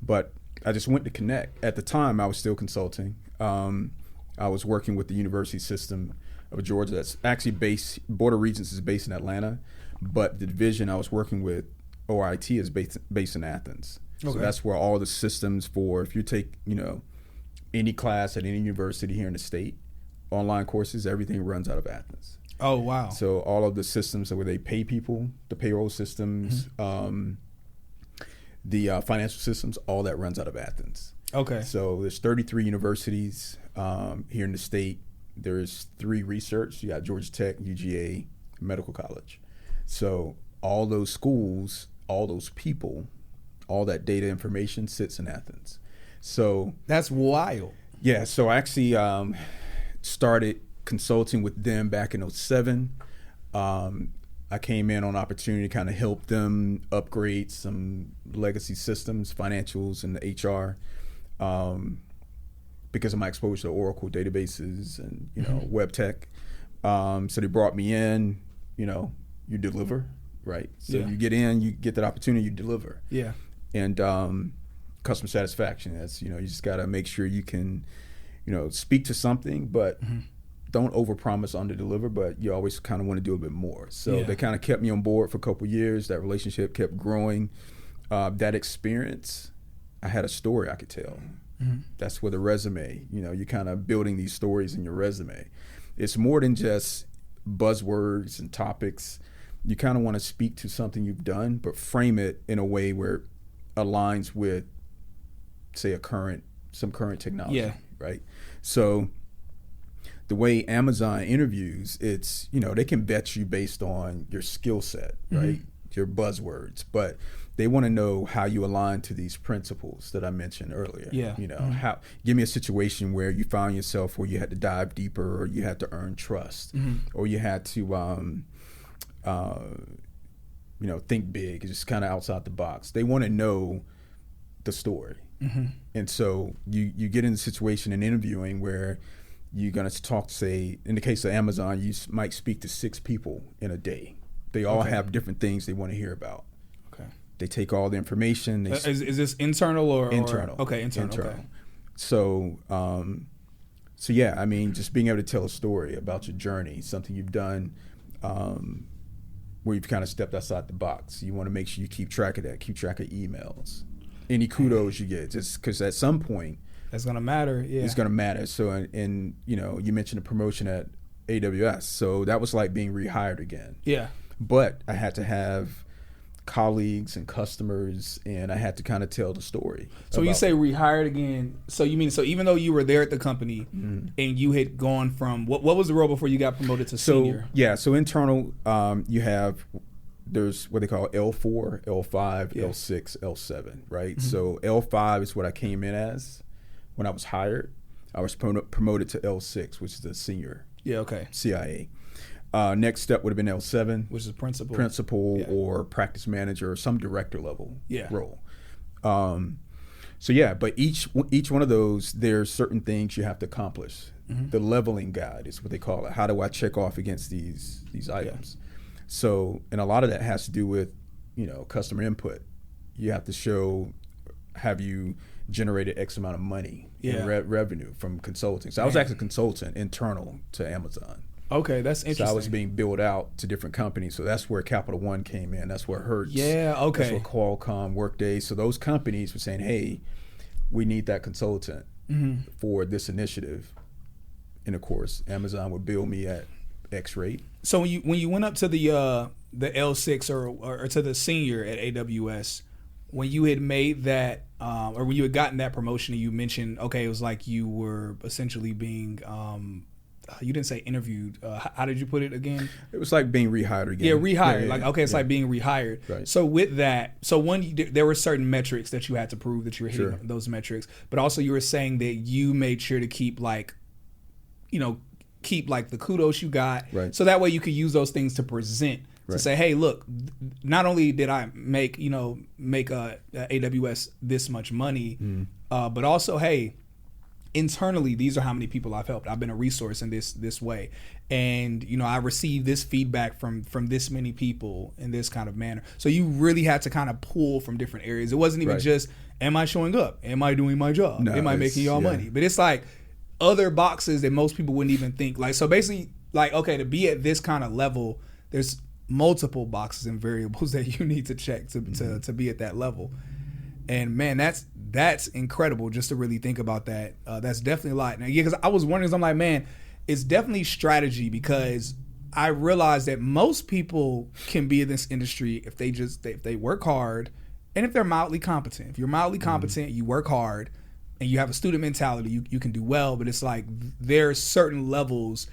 Speaker 1: But I just went to connect. At the time, I was still consulting. I was working with the university system of Georgia that's actually Board of Regents is based in Atlanta, but the division I was working with, OIT, is based in Athens. Okay. So that's where all the systems for, if you take, you know, any class at any university here in the state, online courses, everything runs out of Athens. Oh, wow. So all of the systems where they pay people, the payroll systems, the financial systems, all that runs out of Athens. Okay. So there's 33 universities here in the state. There's 3 research. You got Georgia Tech, UGA, Medical College. So all those schools, all those people, all that data information sits in Athens. So
Speaker 2: that's wild.
Speaker 1: Yeah. So I actually started consulting with them back in 2007. I came in on opportunity to kind of help them upgrade some legacy systems, financials, and HR, because of my exposure to Oracle databases and web tech. So they brought me in. You deliver, right? So you get in, you get that opportunity, you deliver.
Speaker 2: Yeah.
Speaker 1: And customer satisfaction. That's you just got to make sure you can, speak to something, but don't overpromise, underdeliver. But you always kind of want to do a bit more. So they kind of kept me on board for a couple of years. That relationship kept growing. That experience, I had a story I could tell. That's where the resume. You're kind of building these stories in your resume. It's more than just buzzwords and topics. You kind of want to speak to something you've done, but frame it in a way where it aligns with, say, some current technology, right? So the way Amazon interviews, it's, they can vet you based on your skill set, right? Your buzzwords, but they want to know how you align to these principles that I mentioned earlier. How give me a situation where you found yourself where you had to dive deeper, or you had to earn trust, or you had to think big, just kind of outside the box. They want to know the story. And so you get in a situation in interviewing where you're going to talk, say, in the case of Amazon, you might speak to 6 people in a day. They all have different things they want to hear about. Okay. They take all the information.
Speaker 2: Is this internal or
Speaker 1: internal?
Speaker 2: Okay, internal. Okay.
Speaker 1: So, yeah, I mean, just being able to tell a story about your journey, something you've done, where you've kind of stepped outside the box. You want to make sure you keep track of that. Keep track of emails. Any kudos you get, just because at some point
Speaker 2: that's gonna matter. Yeah,
Speaker 1: it's gonna matter. So, and you mentioned a promotion at AWS, so that was like being rehired again.
Speaker 2: Yeah.
Speaker 1: But I had to have colleagues and customers, and I had to kind of tell the story.
Speaker 2: So when you say rehired again, so you mean, so even though you were there at the company and you had gone from, what was the role before you got promoted to senior?
Speaker 1: So internal, there's what they call L4, L5, L6, L7, right? So L5 is what I came in as when I was hired. I was promoted to L6, which is the senior CIA. Next step would have been L7,
Speaker 2: which is principal
Speaker 1: or practice manager or some director level role. But each one of those, there's certain things you have to accomplish. The leveling guide is what they call it. How do I check off against these items? So, and a lot of that has to do with, customer input. You have to show, have you generated X amount of money in revenue from consulting? So I was actually a consultant internal to Amazon.
Speaker 2: Okay, that's interesting.
Speaker 1: So I was being billed out to different companies. So that's where Capital One came in. That's where Hertz.
Speaker 2: Yeah, okay.
Speaker 1: That's where Qualcomm, Workday. So those companies were saying, hey, we need that consultant for this initiative. And of course, Amazon would bill me at X rate.
Speaker 2: So when you went up to the L6 or to the senior at AWS, when you had made that, or when you had gotten that promotion, and you mentioned, okay, it was like you were essentially being, you didn't say interviewed. How did you put it again?
Speaker 1: It was like being rehired again.
Speaker 2: Yeah, rehired. Like being rehired.
Speaker 1: Right.
Speaker 2: So with that, there were certain metrics that you had to prove that you were hitting those metrics, but also you were saying that you made sure to keep the kudos you got,
Speaker 1: right,
Speaker 2: so that way you could use those things to present, to say, hey, look, not only did I make AWS this much money, but also, hey, internally, these are how many people I've helped. I've been a resource in this way, and I received this feedback from this many people in this kind of manner. So you really had to kind of pull from different areas. It wasn't even just, am I showing up? Am I doing my job? Am I making y'all money? But it's like other boxes that most people wouldn't even think. Like, so basically, like, okay, to be at this kind of level, there's multiple boxes and variables that you need to check to be at that level. And man, that's incredible just to really think about that. That's definitely a lot. Now, because I was wondering, I'm like, man, it's definitely strategy, because I realize that most people can be in this industry if they work hard and if they're mildly competent. If you're mildly competent, you work hard, and you have a student mentality, you can do well. But it's like there are certain levels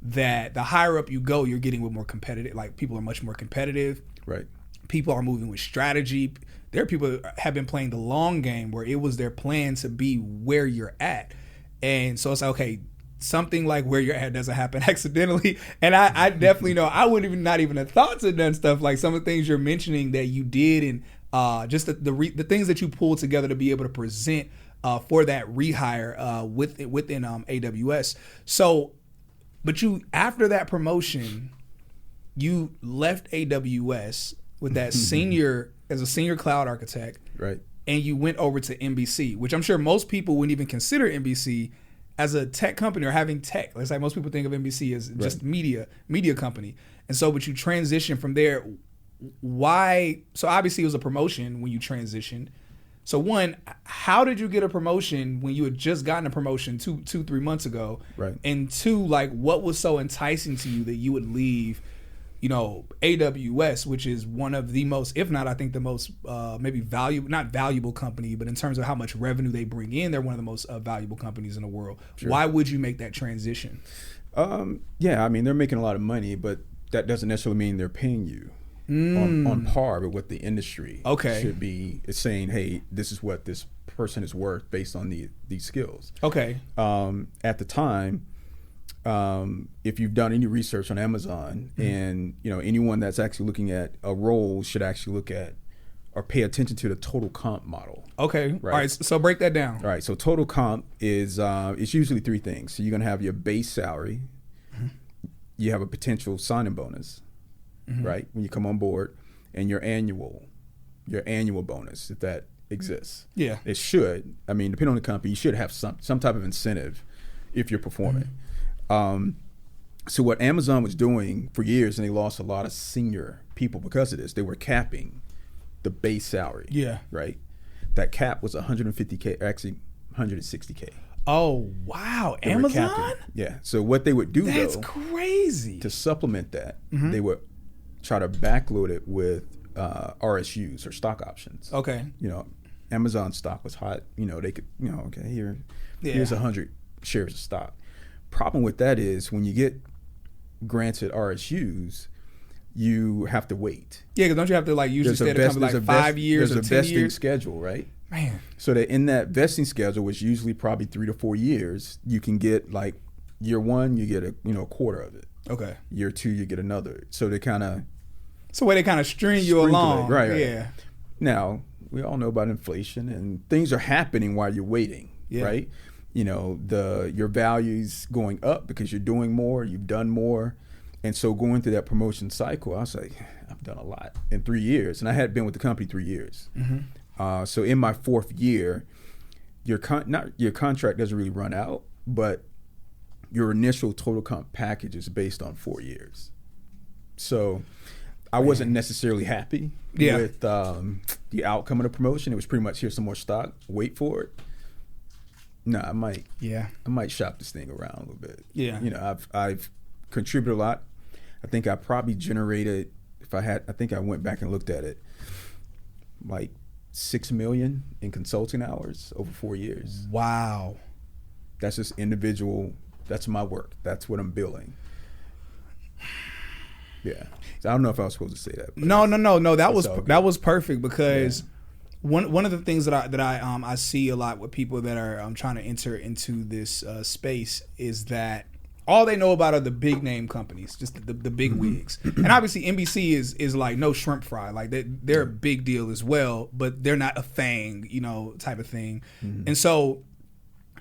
Speaker 2: that the higher up you go, you're getting with more competitive. Like, people are much more competitive.
Speaker 1: Right.
Speaker 2: People are moving with strategy. There are people that have been playing the long game where it was their plan to be where you're at. And so it's like, okay, something like where you're at doesn't happen accidentally. And I definitely know I wouldn't even not even have thought to done stuff like some of the things you're mentioning that you did, and just the things that you pulled together to be able to present for that rehire within AWS. So, but you, after that promotion, you left AWS with that as a senior cloud architect,
Speaker 1: right?
Speaker 2: And you went over to NBC, which I'm sure most people wouldn't even consider NBC as a tech company or having tech. It's like most people think of NBC as just media company. And so, but you transitioned from there. Why? So obviously it was a promotion when you transitioned. So one, how did you get a promotion when you had just gotten a promotion 3 months ago?
Speaker 1: Right.
Speaker 2: And two, like what was so enticing to you that you would leave, AWS, which is one of the most, if not, I think the most maybe not valuable company, but in terms of how much revenue they bring in, they're one of the most valuable companies in the world. Sure. Why would you make that transition?
Speaker 1: Yeah, I mean, they're making a lot of money, but that doesn't necessarily mean they're paying you on par with what the industry should be. It's saying, hey, this is what this person is worth based on these skills.
Speaker 2: Okay.
Speaker 1: At the time, if you've done any research on Amazon, and anyone that's actually looking at a role should actually look at or pay attention to the total comp model.
Speaker 2: Okay.
Speaker 1: Right?
Speaker 2: All right. So break that down.
Speaker 1: All right. So total comp is it's usually three things. So you're going to have your base salary. You have a potential sign-in bonus, right, when you come on board, and your annual bonus, if that exists.
Speaker 2: Yeah.
Speaker 1: It should. I mean, depending on the company, you should have some type of incentive if you're performing. So what Amazon was doing for years, and they lost a lot of senior people because of this, they were capping the base salary.
Speaker 2: Yeah.
Speaker 1: Right? That cap was $150K, actually $160K.
Speaker 2: Oh, wow. Amazon?
Speaker 1: Yeah. So what they would do,
Speaker 2: that's crazy.
Speaker 1: To supplement that, they would try to backload it with RSUs or stock options.
Speaker 2: Okay.
Speaker 1: Amazon stock was hot. They could, okay, here's 100 shares of stock. Problem with that is when you get granted RSUs, you have to wait.
Speaker 2: Yeah, because don't you have to usually stay at a company 5 years or 10 years?
Speaker 1: There's a vesting schedule, right?
Speaker 2: Man.
Speaker 1: So that in that vesting schedule, which usually probably 3 to 4 years, you can get year one, you get a quarter of it.
Speaker 2: Okay.
Speaker 1: Year two, you get another. So they kind of.
Speaker 2: So where they kind of string you along,
Speaker 1: right?
Speaker 2: Yeah.
Speaker 1: Now we all know about inflation, and things are happening while you're waiting, right? Your value's going up because you're doing more, you've done more. And so going through that promotion cycle, I was like, I've done a lot in 3 years. And I had been with the company 3 years. So in my fourth year, your contract doesn't really run out, but your initial total comp package is based on 4 years. So I wasn't necessarily happy with the outcome of the promotion. It was pretty much, here's some more stock, wait for it. No, I might shop this thing around a little bit.
Speaker 2: Yeah.
Speaker 1: I've contributed a lot. I think I probably generated, I think I went back and looked at it, like 6 million in consulting hours over 4 years.
Speaker 2: Wow.
Speaker 1: That's just individual. That's my work. That's what I'm billing. Yeah. So I don't know if I was supposed to say that.
Speaker 2: No. That was perfect because one of the things that I see a lot with people that are trying to enter into this space is that all they know about are the big name companies, just the big wigs. And obviously NBC is like no shrimp fry. Like they're a big deal as well, but they're not a FANG, type of thing. And so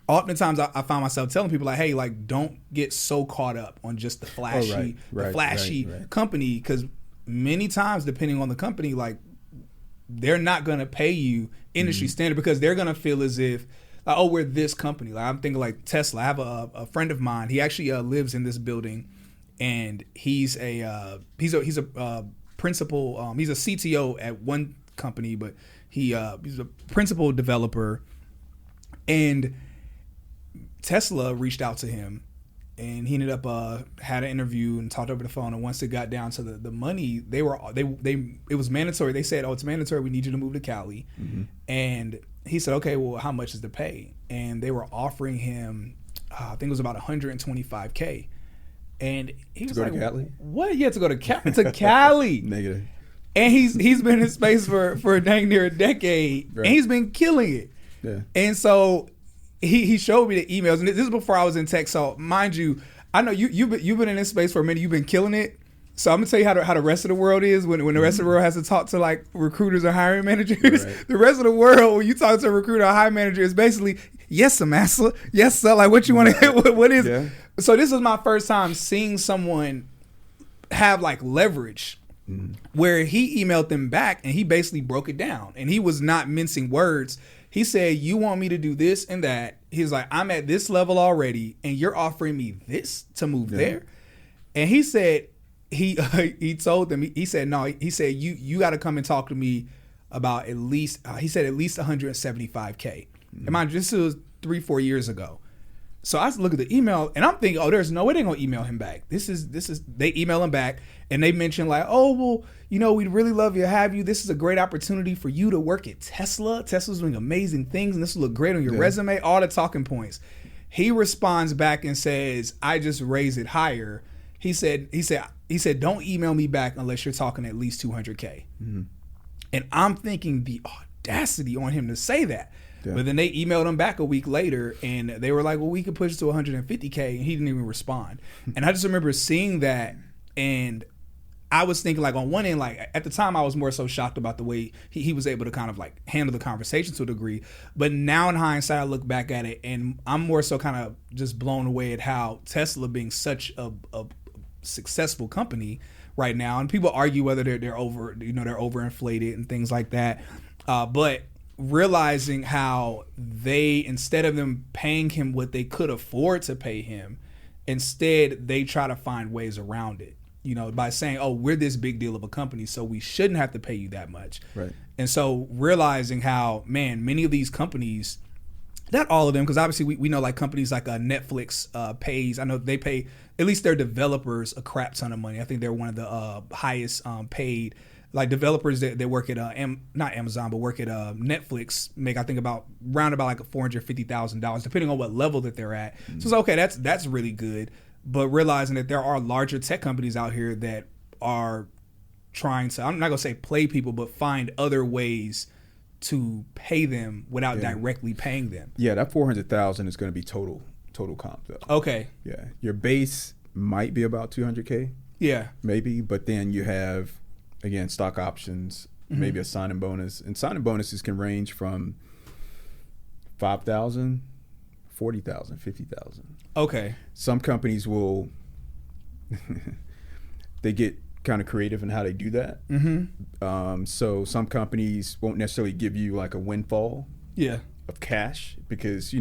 Speaker 2: oftentimes I find myself telling people like, hey, like don't get so caught up on just the flashy, company, because many times depending on the company, like they're not going to pay you industry standard because they're going to feel as if, we're this company. Like I'm thinking like Tesla. I have a friend of mine. He actually lives in this building, and he's a principal. He's a CTO at one company, but he's a principal developer. And Tesla reached out to him, and he ended up had an interview and talked over the phone. And once it got down to the money, it was mandatory. They said, it's mandatory. We need you to move to Cali, and he said, okay, well, how much is the pay? And they were offering him, I think it was about $125K. And he was like,
Speaker 1: Cali?
Speaker 2: What? You have to go to Cali.
Speaker 1: Negative.
Speaker 2: And he's been in space for dang near a decade, and he's been killing it.
Speaker 1: Yeah.
Speaker 2: And so he showed me the emails, and this is before I was in tech. So mind you, I know you've been in this space for a minute. You've been killing it. So I'm gonna tell you how the rest of the world is when the rest of the world has to talk to like recruiters or hiring managers. Right. The rest of the world, when you talk to a recruiter or hiring manager, is basically yes, sir, master, yes, sir. Like what you want to what is? Yeah. So this was my first time seeing someone have like leverage, where he emailed them back and he basically broke it down, and he was not mincing words. He said, "You want me to do this and that." He's like, "I'm at this level already, and you're offering me this to move there." And he said. He told them, he said, no, he said, you got to come and talk to me about at least, he said at least 175K. And mind you, this was 3-4 years ago. So I look at the email and I'm thinking, oh, there's no way they're going to email him back. They email him back and they mention like, oh, well, we'd really love to have you. This is a great opportunity for you to work at Tesla. Tesla's doing amazing things and this will look great on your resume, all the talking points. He responds back and says, I just raised it higher. He said, don't email me back unless you're talking at least 200K. And I'm thinking the audacity on him to say that. Yeah. But then they emailed him back a week later and they were like, well, we could push it to 150K. And he didn't even respond. And I just remember seeing that. And I was thinking like on one end, like at the time I was more so shocked about the way he was able to kind of like handle the conversation to a degree. But now in hindsight, I look back at it and I'm more so kind of just blown away at how Tesla being such a successful company right now, and people argue whether they're overinflated and things like that, but realizing how they, instead of them paying him what they could afford to pay him, instead they try to find ways around it, by saying, oh, we're this big deal of a company, so we shouldn't have to pay you that much. Right. And so realizing how, man, many of these companies, not all of them, because obviously we know like companies like Netflix pays, I know they pay at least their developers a crap ton of money. I think they're one of the highest paid, like developers that work at not Amazon, but work at Netflix make, I think round about like $450,000, depending on what level that they're at. So it's okay, that's really good. But realizing that there are larger tech companies out here that are trying to, I'm not gonna say play people, but find other ways to pay them without directly paying them.
Speaker 1: Yeah, that 400,000 is going to be total comp though.
Speaker 2: Okay.
Speaker 1: Yeah, your base might be about 200K.
Speaker 2: Yeah,
Speaker 1: maybe, but then you have again stock options, maybe a signing bonus, and signing bonuses can range from 5,000, 40,000, 50,000.
Speaker 2: Okay.
Speaker 1: Some companies will they get kind of creative in how they do that. So some companies won't necessarily give you like a windfall of cash because,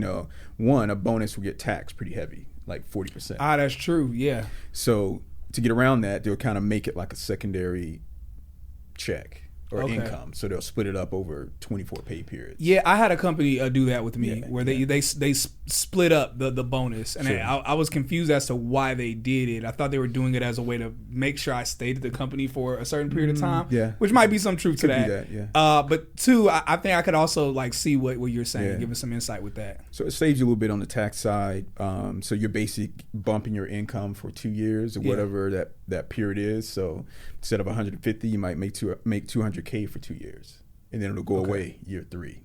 Speaker 1: one, a bonus will get taxed pretty heavy, like 40%.
Speaker 2: That's true. Yeah.
Speaker 1: So to get around that, they'll kind of make it like a secondary check or income. So they'll split it up over 24 pay periods.
Speaker 2: Yeah, I had a company do that with me where they split up the bonus. And I was confused as to why they did it. I thought they were doing it as a way to make sure I stayed at the company for a certain period of time, which might be some truth to that. But two, I think I could also like see what you're saying, give us some insight with that.
Speaker 1: So it saves you a little bit on the tax side. So you're basically bumping your income for 2 years or whatever that period is. So instead of 150, you might make 200K for 2 years, and then it'll go away year 3,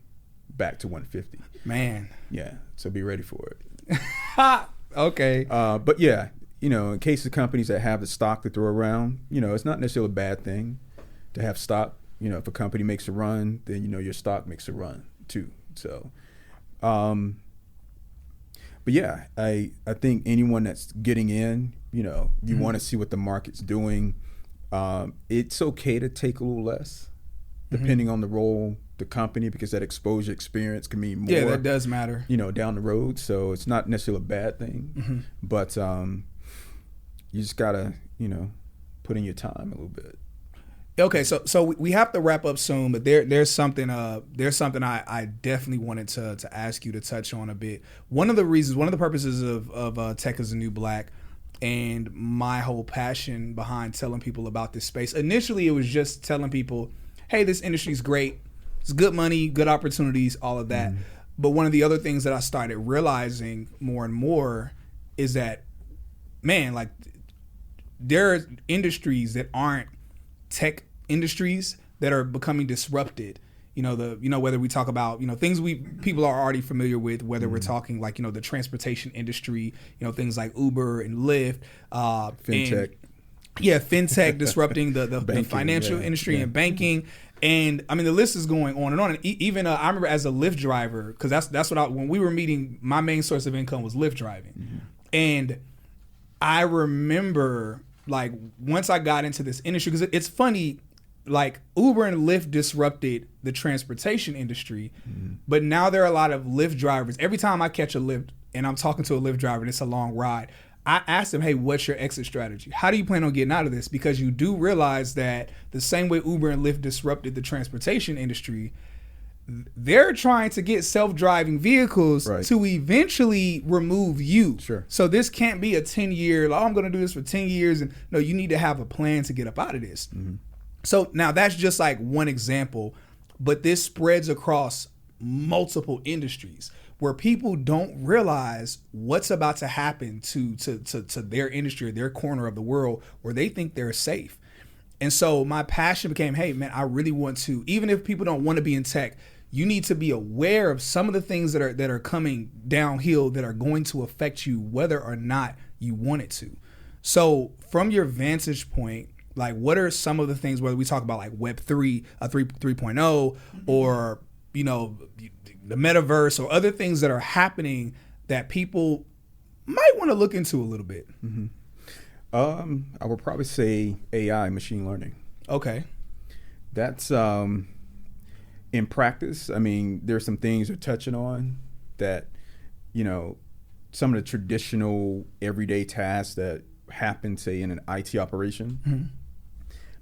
Speaker 1: back to 150.
Speaker 2: Man,
Speaker 1: yeah. So be ready for it.
Speaker 2: Okay.
Speaker 1: But yeah, in case of companies that have the stock to throw around, it's not necessarily a bad thing to have stock. If a company makes a run, then your stock makes a run too. So, but yeah, I think anyone that's getting in, you want to see what the market's doing. It's okay to take a little less, depending on the role, the company, because that exposure experience can mean more.
Speaker 2: Yeah, that does matter.
Speaker 1: Down the road. So it's not necessarily a bad thing, but you just gotta, put in your time a little bit.
Speaker 2: Okay, so we have to wrap up soon, but there's something I definitely wanted to ask you to touch on a bit. One of the purposes of Tech is the New Black, and my whole passion behind telling people about this space. Initially, it was just telling people, hey, this industry is great. It's good money, good opportunities, all of that. But one of the other things that I started realizing more and more is that, man, like there are industries that aren't tech industries that are becoming disrupted. whether we talk about, things people are already familiar with, whether we're talking like, the transportation industry, things like Uber and Lyft,
Speaker 1: fintech.
Speaker 2: Fintech disrupting the banking, the financial industry and banking. And I mean, the list is going on and on. And even I remember as a Lyft driver, because that's what when we were meeting, my main source of income was Lyft driving. And I remember like once I got into this industry, because it's funny, like Uber and Lyft disrupted the transportation industry, but now there are a lot of Lyft drivers. Every time I catch a Lyft and I'm talking to a Lyft driver and it's a long ride, I ask them, hey, what's your exit strategy? How do you plan on getting out of this? Because you do realize that the same way Uber and Lyft disrupted the transportation industry, they're trying to get self-driving vehicles to eventually remove you.
Speaker 1: Sure.
Speaker 2: So this can't be a 10-year, I'm going to do this for 10 years. And no, you need to have a plan to get up out of this. So now that's just like one example, but this spreads across multiple industries where people don't realize what's about to happen to their industry or their corner of the world where they think they're safe. And so my passion became, hey man, I really want to, even if people don't want to be in tech, you need to be aware of some of the things that are coming downhill that are going to affect you whether or not you want it to. So from your vantage point, like what are some of the things, whether we talk about like Web 3.0 or, the metaverse or other things that are happening that people might want to look into a little bit?
Speaker 1: I would probably say AI, machine learning.
Speaker 2: Okay.
Speaker 1: That's in practice. I mean, there's some things you're touching on that, some of the traditional everyday tasks that happen, say, in an IT operation.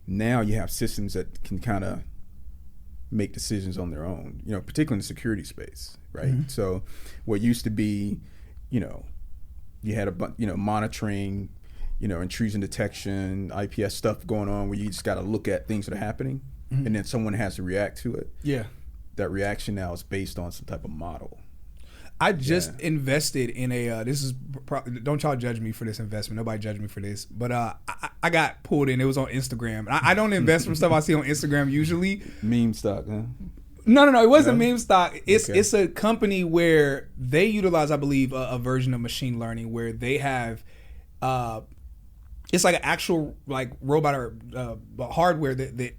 Speaker 1: Now you have systems that can kind of make decisions on their own, particularly in the security space, right? So what used to be, you had monitoring, intrusion detection, IPS stuff going on where you just got to look at things that are happening and then someone has to react to it. Yeah. That reaction now is based on some type of model.
Speaker 2: I just invested in a, don't y'all judge me for this investment. Nobody judge me for this. But I got pulled in. It was on Instagram. I don't invest from stuff I see on Instagram usually.
Speaker 1: Meme stock, huh?
Speaker 2: No. It wasn't meme stock. It's a company where they utilize, I believe, a version of machine learning where they have, it's like an actual like robot or hardware that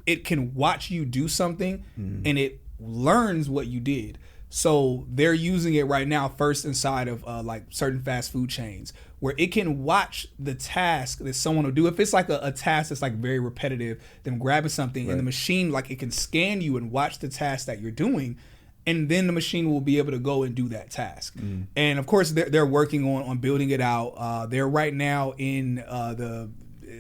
Speaker 2: it can watch you do something and it learns what you did. So they're using it right now first inside of like certain fast food chains where it can watch the task that someone will do. If it's like a task that's like very repetitive, them grabbing something and the machine, like it can scan you and watch the task that you're doing. And then the machine will be able to go and do that task. And of course, they're working on building it out. They're right now in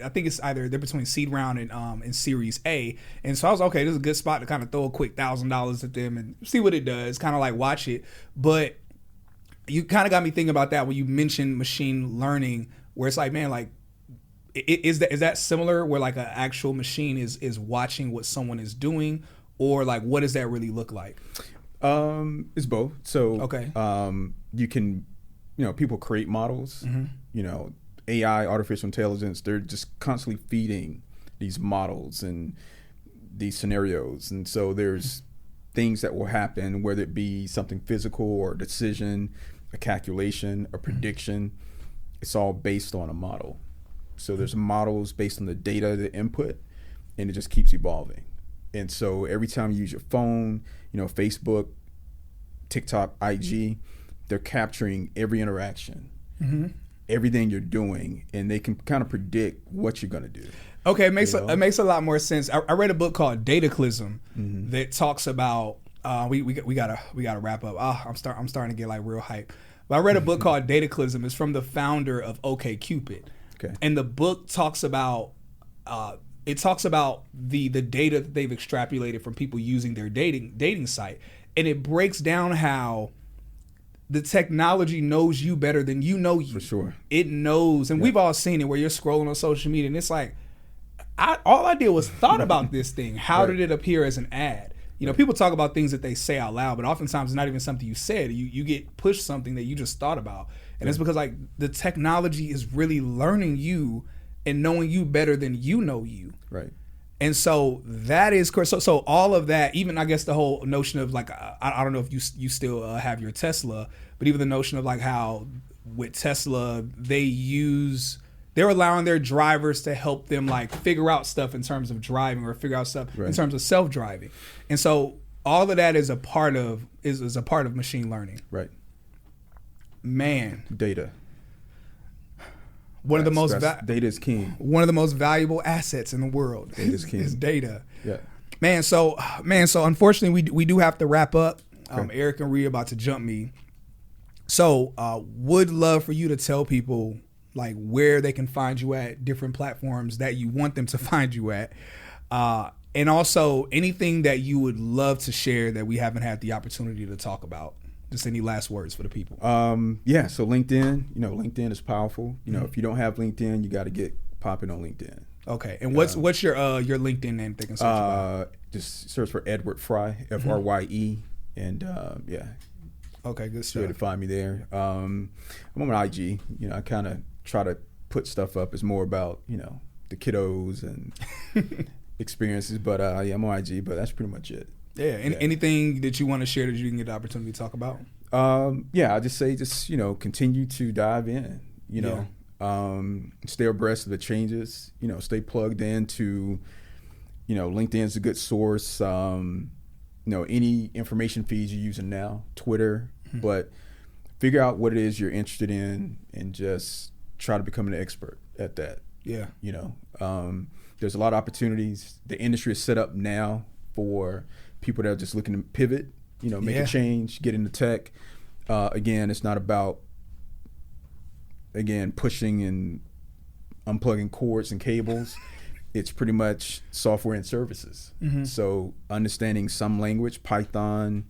Speaker 2: I think it's either they're between seed round and Series A. And so I was like, okay, this is a good spot to kind of throw a quick $1,000 at them and see what it does, kind of like watch it. But you kind of got me thinking about that when you mentioned machine learning, where it's like, man, like, is that similar where like an actual machine is watching what someone is doing, or like what does that really look like?
Speaker 1: It's both. So you can, people create models, AI, artificial intelligence, they're just constantly feeding these models and these scenarios. And so there's things that will happen, whether it be something physical or a decision, a calculation, a prediction. It's all based on a model. So there's models based on the data, the input, and it just keeps evolving. And so every time you use your phone, Facebook, TikTok, IG, they're capturing every interaction. Everything you're doing, and they can kind of predict what you're going to do.
Speaker 2: Okay, it makes a lot more sense. I read a book called Dataclysm that talks about we gotta wrap up. I'm starting to get like real hype. But I read a book called Dataclysm. It's from the founder of OkCupid. Okay. And the book talks about the data that they've extrapolated from people using their dating site, and it breaks down how the technology knows you better than you know you.
Speaker 1: For sure.
Speaker 2: It knows, and we've all seen it where you're scrolling on social media and it's like, all I did was thought about this thing. How did it appear as an ad? People talk about things that they say out loud, but oftentimes it's not even something you said. You get pushed something that you just thought about. And it's because like the technology is really learning you and knowing you better than you know you.
Speaker 1: Right.
Speaker 2: And so that is so all of that, even I guess the whole notion of like I don't know if you still have your Tesla, but even the notion of like how with Tesla they're allowing their drivers to help them like figure out stuff in terms of driving or figure out stuff in terms of self-driving. And so all of that is a part of machine learning.
Speaker 1: Right.
Speaker 2: Man.
Speaker 1: Data.
Speaker 2: Data
Speaker 1: is king.
Speaker 2: One of the most valuable assets in the world is data.
Speaker 1: Yeah.
Speaker 2: Man, so unfortunately we do have to wrap up. Eric and Rhea about to jump me. So would love for you to tell people like where they can find you at, different platforms that you want them to find you at. And also anything that you would love to share that we haven't had the opportunity to talk about. Just any last words for the people.
Speaker 1: So LinkedIn, LinkedIn is powerful. If you don't have LinkedIn, you got to get popping on LinkedIn.
Speaker 2: Okay. And what's your LinkedIn name they can search about?
Speaker 1: Just search for Edward Frye, Frye. And
Speaker 2: okay, good stuff.
Speaker 1: You're able to find me there. I'm on IG. I kind of try to put stuff up. It's more about, the kiddos and experiences. But I'm on IG, but that's pretty much it.
Speaker 2: Yeah. Anything that you want to share that you didn't get the opportunity to talk about?
Speaker 1: I just say continue to dive in, stay abreast of the changes, stay plugged into, LinkedIn's a good source. Any information feeds you're using now, Twitter, but figure out what it is you're interested in and just try to become an expert at that.
Speaker 2: Yeah.
Speaker 1: There's a lot of opportunities. The industry is set up now for people that are just looking to pivot, make a change, get into tech. Again, it's not about, pushing and unplugging cords and cables. It's pretty much software and services. So understanding some language, Python,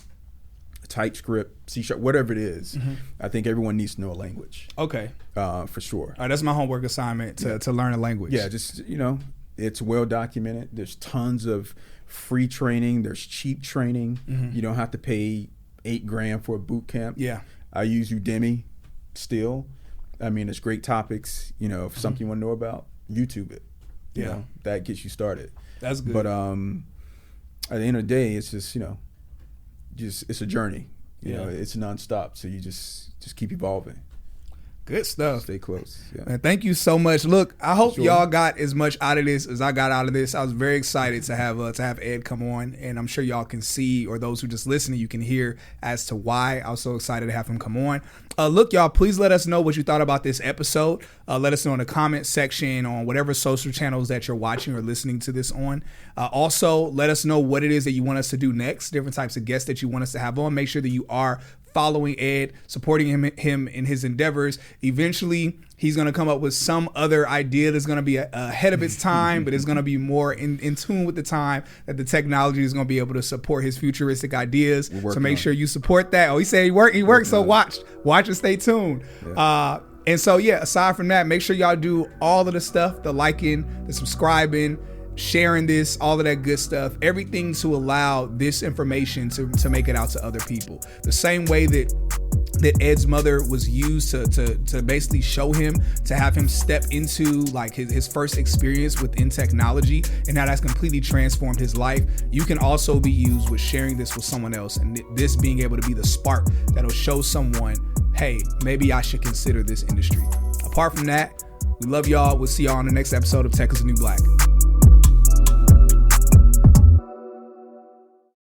Speaker 1: TypeScript, C#, whatever it is, I think everyone needs to know a language.
Speaker 2: Okay.
Speaker 1: For sure.
Speaker 2: All right, that's my homework assignment to learn a language.
Speaker 1: Yeah, just, it's well documented. There's tons of free training. There's cheap training. You don't have to pay $8,000 for a boot camp.
Speaker 2: Yeah.
Speaker 1: I use Udemy still. I mean, it's great topics. If something you want to know about, YouTube it. You know, that gets you started.
Speaker 2: That's good.
Speaker 1: But at the end of the day, it's just, it's a journey. You know, it's nonstop. So you just keep evolving.
Speaker 2: Good stuff.
Speaker 1: Stay close. Yeah.
Speaker 2: Man, thank you so much. Look, I hope y'all got as much out of this as I got out of this. I was very excited to have Ed come on, and I'm sure y'all can see, or those who just listening, you can hear as to why I was so excited to have him come on. Look, y'all, please let us know what you thought about this episode. Let us know in the comment section on whatever social channels that you're watching or listening to this on. Also, let us know what it is that you want us to do next, different types of guests that you want us to have on. Make sure that you are following Ed, supporting him in his endeavors. Eventually, he's going to come up with some other idea that's going to be ahead of its time, but it's going to be more in tune with the time that the technology is going to be able to support his futuristic ideas. So make sure you support that. Oh, he said he worked. So watch and stay tuned. Yeah. And so, aside from that, make sure y'all do all of the stuff, the liking, the subscribing, sharing this, all of that good stuff, everything to allow this information to make it out to other people. The same way that Ed's mother was used to basically show him, to have him step into like his first experience within technology and how that's completely transformed his life. You can also be used with sharing this with someone else, and this being able to be the spark that'll show someone, hey, maybe I should consider this industry. Apart from that, we love y'all. We'll see y'all on the next episode of Tech is the New Black.